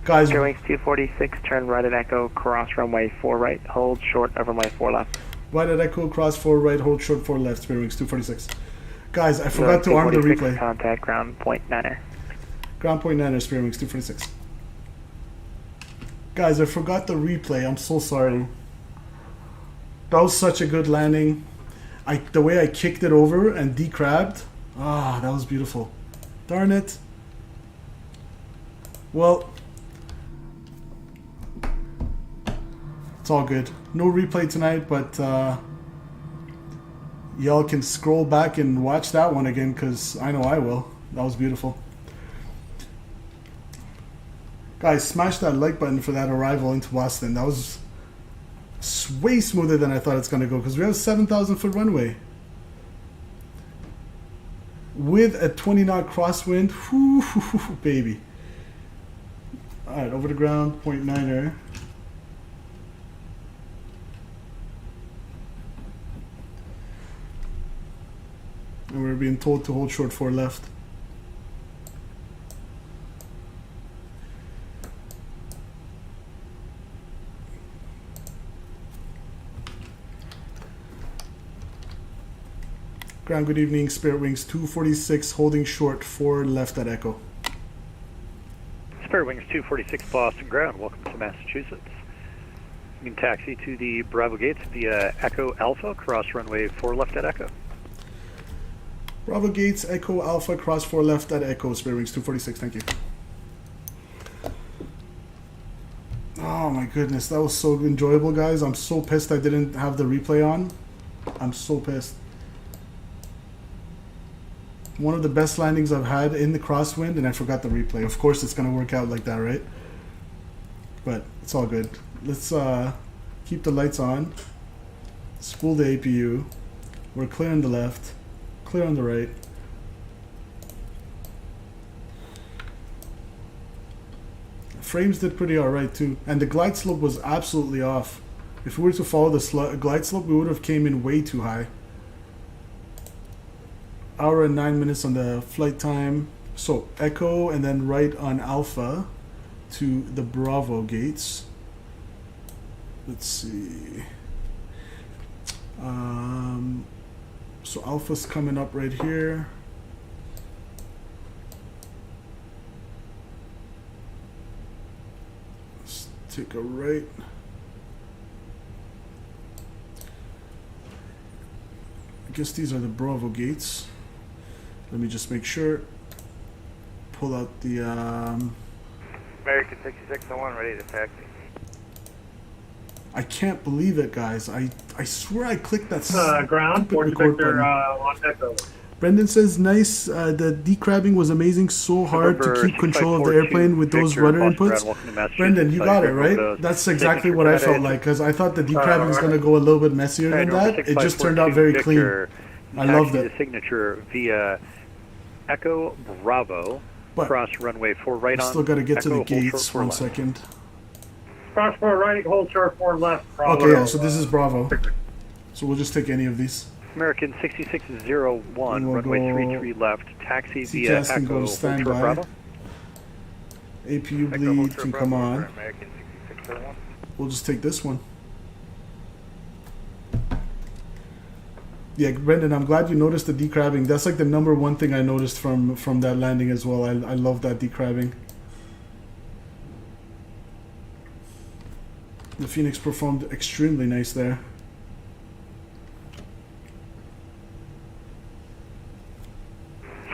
Guys. Wings 246, turn right at Echo, cross runway 4 right, hold short of runway 4 left. Right at Echo, cross 4 right, hold short 4 left, Spirit Wings 246. Guys, I forgot to arm the replay. Contact ground point 9er. Ground point 9er, Spirit Wings 246. Guys, I forgot the replay. I'm so sorry. That was such a good landing. The way I kicked it over and decrabbed. Ah, that was beautiful. Darn it. Well, it's all good. No replay tonight, but y'all can scroll back and watch that one again, because I know I will. That was beautiful. Guys, smash that like button for that arrival into Boston. That was way smoother than I thought it's going to go because we have a 7,000 foot runway. With a 20 knot crosswind. Whoo, baby. Alright, over the ground, 0.9er. And we're being told to hold short 4 left. Ground, good evening. Spirit Wings 246, holding short 4 left at Echo. Spirit Wings 246 Boston ground, welcome to Massachusetts. You can taxi to the Bravo gates via Echo Alpha, cross runway 4 left at Echo. Bravo gates, Echo Alpha, cross 4 left at Echo, Spirit Wings 246, thank you. Oh my goodness, that was so enjoyable, guys. I'm so pissed I didn't have the replay on. I'm so pissed. One of the best landings I've had in the crosswind, and I forgot the replay. Of course it's going to work out like that, right? But it's all good. Let's keep the lights on. Spool the APU. We're clear on the left. Clear on the right. Frames did pretty alright too. And the glide slope was absolutely off. If we were to follow the glide slope, we would have came in way too high. Hour and 9 minutes on the flight time. So Echo and then right on Alpha to the Bravo gates. Let's see. So Alpha's coming up right here. Let's take a right. I guess these are the Bravo gates. Let me just make sure. Pull out the American 6601 ready to taxi. I can't believe it, guys. I swear I clicked that ground, stupid record button. on Echo. Brendan says, nice. The decrabbing was amazing. So hard to keep control of the airplane with those rudder inputs. Brendan, you got it, right? That's exactly what I felt like, because I thought the decrabbing was going to go a little bit messier than that. It just turned out very clean. I loved it. The signature via Echo Bravo, But cross runway 4 right on. Still got to get Echo, to the hold gates. short 4 1 left. second. Cross 4 right, hold short 4 left. Bravo. Okay, yeah, so this is Bravo. So we'll just take any of these. American 6601, We'll runway go 33 left, taxi via CTS can Echo, go to hold short standby. Bravo. APU bleed can come on. American 6601. We'll just take this one. Yeah, Brendan, I'm glad you noticed the decrabbing. That's like the #1 thing I noticed from that landing as well. I love that decrabbing. The Fenix performed extremely nice there.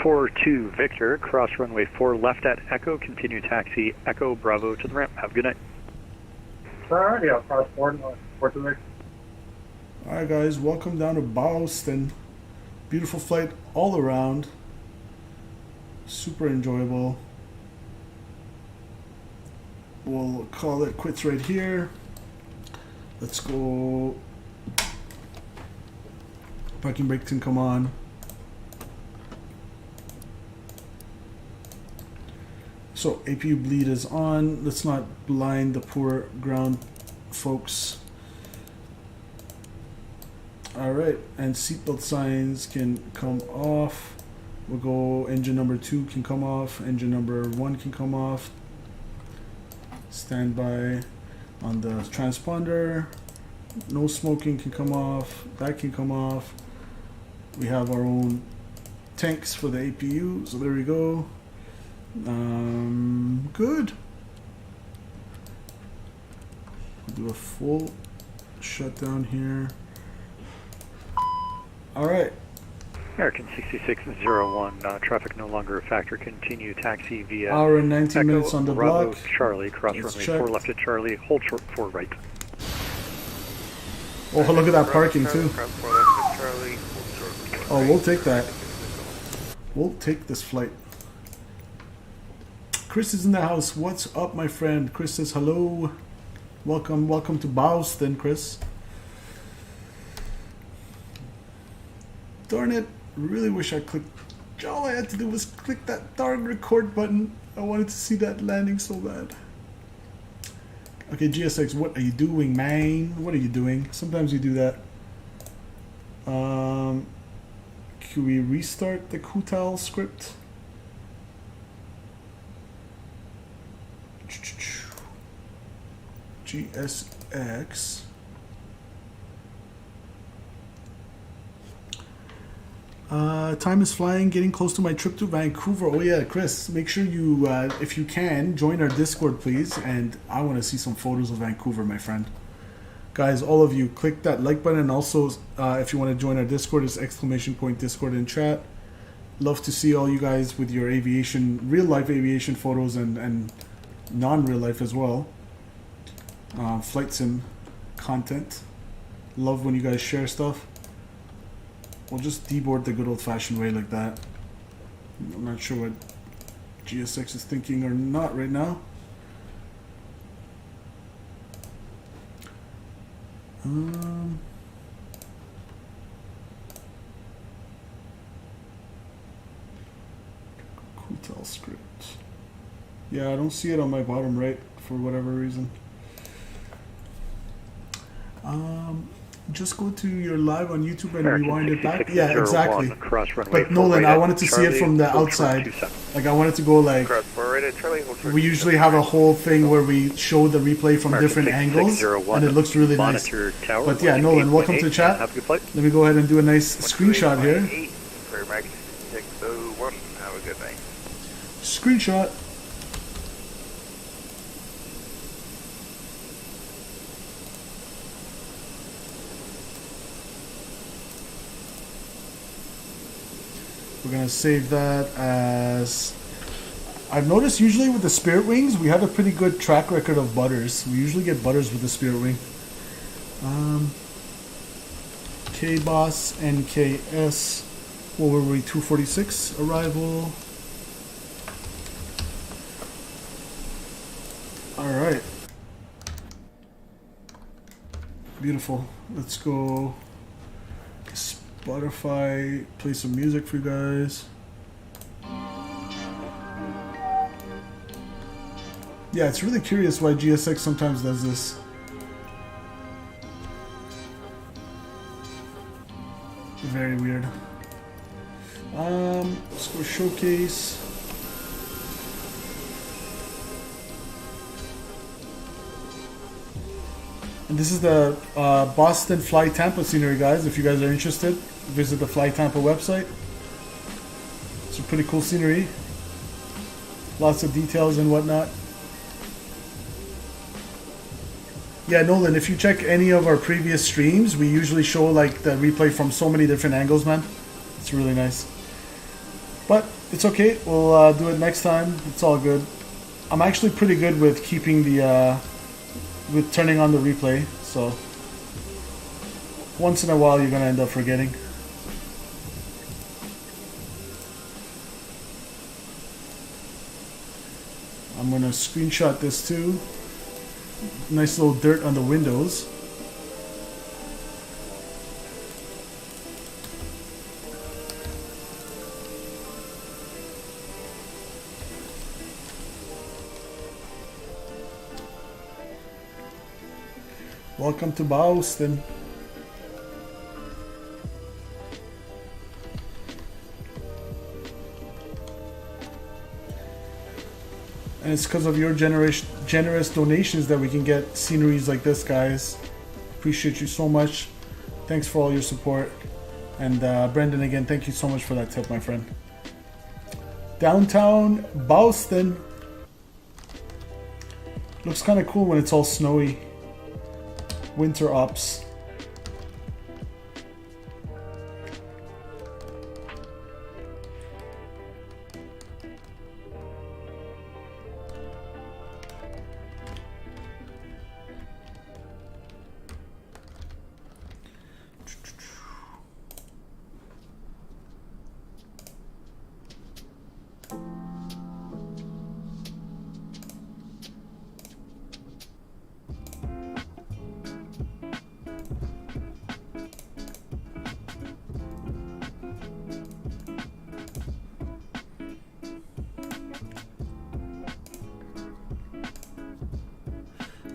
Four 2 Victor, cross runway 4 left at Echo, continue taxi Echo Bravo to the ramp. Have a good night. Alrighty, I'll cross 4 to Victor. Alright guys, welcome down to Boston. Beautiful flight all around. Super enjoyable. We'll call it quits right here. Let's go. Parking brake can come on. So APU bleed is on. Let's not blind the poor ground folks. Alright, and seatbelt signs can come off. We'll go engine number 2 can come off. Engine number 1 can come off. Standby on the transponder. No smoking can come off. That can come off. We have our own tanks for the APU. So there we go. Good. We'll do a full shutdown here. Alright. American 6601, traffic no longer a factor. Continue taxi via Hour and 19 Echo, minutes on the Bravo, block. Charlie, cross Let's runway check. 4 left at Charlie, hold short 4 right. Oh, look at that parking too. Oh, we'll take that. We'll take this flight. Chris is in the house. What's up, my friend? Chris says hello. Welcome to Boston, Chris. Darn it. Really wish I clicked. All I had to do was click that darn record button. I wanted to see that landing so bad. Okay, GSX, what are you doing, man? What are you doing? Sometimes you do that. Can we restart the Kutal script? GSX. Time is flying, getting close to my trip to Vancouver. Oh yeah, Chris, make sure you, if you can, join our Discord, please. And I want to see some photos of Vancouver, my friend. Guys, all of you, click that like button. And also, if you want to join our Discord, it's !Discord in chat. Love to see all you guys with your aviation, real life aviation photos and non-real life as well. Flight sim content. Love when you guys share stuff. We'll just deboard the good old-fashioned way like that. I'm not sure what GSX is thinking or not right now. Kutal script. Yeah, I don't see it on my bottom right for whatever reason. Just go to your live on YouTube and rewind it back. Yeah, exactly. But Nolan, I wanted to see it from the outside. Like I wanted to go like, we usually have a whole thing where we show the replay from different angles and it looks really nice. But yeah, Nolan, welcome to the chat. Let me go ahead and do a nice screenshot here. Have a good night. Screenshot. We're going to save that as... I've noticed usually with the Spirit Wings, we have a pretty good track record of butters. We usually get butters with the Spirit Wing. KBOS, NKS, what were we, 246 arrival. Alright. Beautiful. Let's go... Spotify, play some music for you guys. Yeah, it's really curious why GSX sometimes does this. Very weird. Let's go showcase. And this is the Boston Fly Tampa scenery, guys. If you guys are interested, visit the Fly Tampa website. It's a pretty cool scenery. Lots of details and whatnot. Yeah, Nolan, if you check any of our previous streams, we usually show like the replay from so many different angles, man. It's really nice. But it's okay. We'll do it next time. It's all good. I'm actually pretty good with keeping the... with turning on the replay, so once in a while you're gonna end up forgetting. I'm gonna screenshot this too. Nice little dirt on the windows. Welcome to Boston. And it's because of your generous donations that we can get sceneries like this, guys. Appreciate you so much. Thanks for all your support. And Brendan, again, thank you so much for that tip, my friend. Downtown Boston. Looks kind of cool when it's all snowy. Winter ops.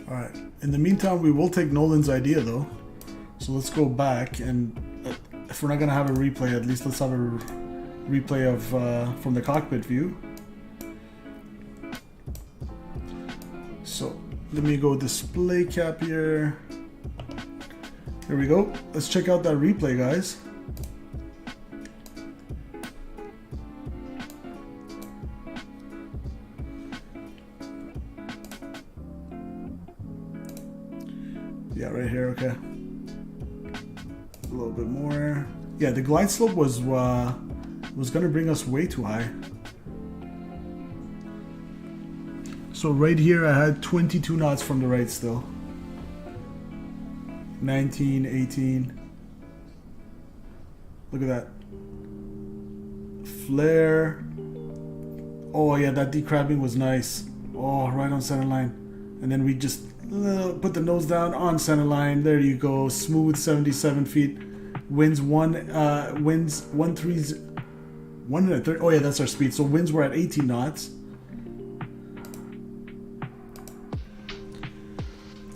Alright, in the meantime, we will take Nolan's idea though. So let's go back, and if we're not going to have a replay, at least let's have a replay of from the cockpit view. So let me go display cap here. Here we go. Let's check out that replay, guys. Yeah, right here, okay. A little bit more. Yeah, the glide slope was gonna bring us way too high. So right here I had 22 knots from the right still. 19, 18. Look at that. Flare. Oh yeah, that decrabbing was nice. Oh, right on center line. And then we just put the nose down on center line. There you go. Smooth 77 feet. Winds 130. Oh yeah, that's our speed. So winds were at 18 knots.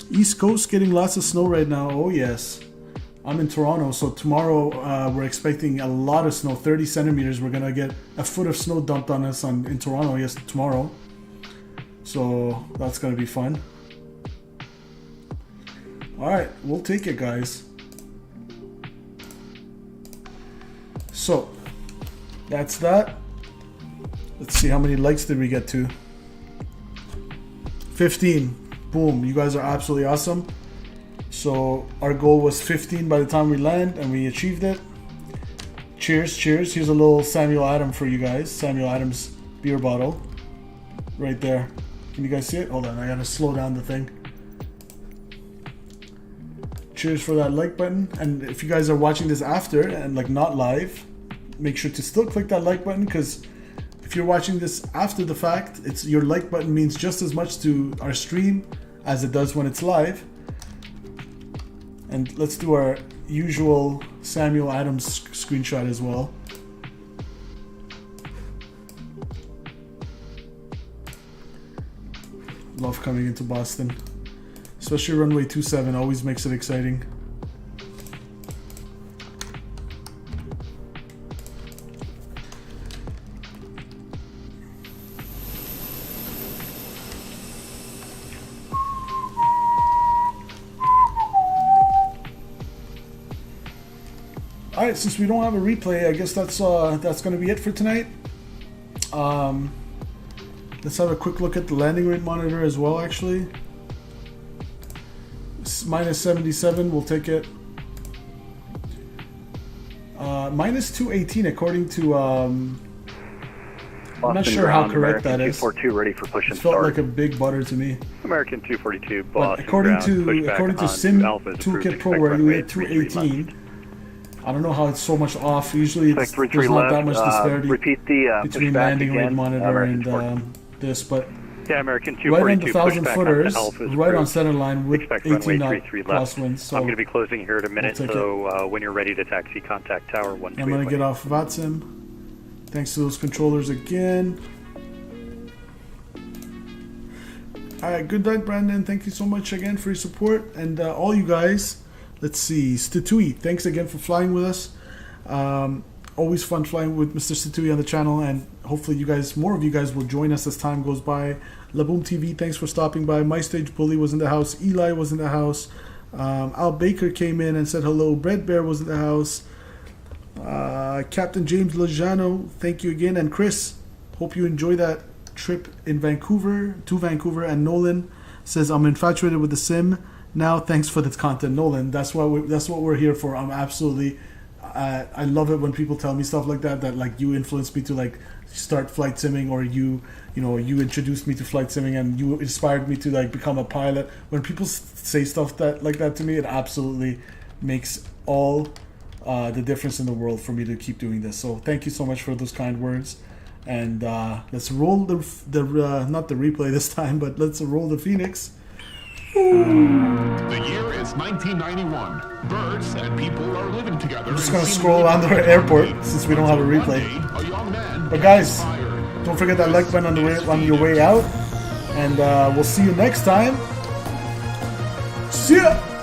East Coast getting lots of snow right now. Oh yes. I'm in Toronto, so tomorrow we're expecting a lot of snow, 30 centimeters. We're gonna get a foot of snow dumped on us in Toronto, yes, tomorrow. So that's gonna be fun. Alright, we'll take it, guys. So, that's that. Let's see, how many likes did we get to? 15. Boom, you guys are absolutely awesome. So, our goal was 15 by the time we land, and we achieved it. Cheers, cheers. Here's a little Samuel Adams for you guys. Samuel Adams beer bottle. Right there. Can you guys see it? Hold on, I gotta slow down the thing. Cheers for that like button. And if you guys are watching this after and like not live, make sure to still click that like button, because if you're watching this after the fact, your like button means just as much to our stream as it does when it's live. And let's do our usual Samuel Adams screenshot as well. Love coming into Boston. Especially runway 27 always makes it exciting. Alright, since we don't have a replay, I guess that's going to be it for tonight. Let's have a quick look at the landing rate monitor as well, actually. Minus 77, we'll take it. Minus 218 according to I'm not sure how correct that is. 242 ready for push and it felt start. like a big butter to me. American 242 But Boston according ground, to Sim Toolkit Pro, where you hit 218, I don't know how it's so much off. Usually there's not that much disparity repeat the between landing rate monitor and this, but yeah, American right on 242 the 1,000 footers, right on approved. center line with 18 knot crosswinds. So I'm going to be closing here in a minute, we'll so when you're ready to taxi, contact Tower 1. I'm going to get off VATSIM. Thanks to those controllers again. Alright, good night, Brandon. Thank you so much again for your support. And all you guys, let's see, Statui, thanks again for flying with us. Always fun flying with Mr. Statui on the channel, and hopefully more of you guys will join us as time goes by. Laboom TV, thanks for stopping by. My Stage Bully was in the house. Eli was in the house. Al Baker came in and said hello. Bread Bear was in the house. Captain James Lojano, thank you again. And Chris, hope you enjoy that trip to Vancouver. And Nolan says, I'm infatuated with the sim now. Thanks for the content, Nolan. That's what we're here for. I'm absolutely. I love it when people tell me stuff like that like you influenced me to like start flight simming, or you introduced me to flight simming, and you inspired me to like become a pilot. When people say stuff like that to me, it absolutely makes all the difference in the world for me to keep doing this. So thank you so much for those kind words, and let's roll the not the replay this time, but let's roll the Fenix. The year is 1991. Birds and people are living together. I'm just gonna scroll around the airport since we don't have a replay. But guys, don't forget that like button on your way out, and we'll see you next time See ya!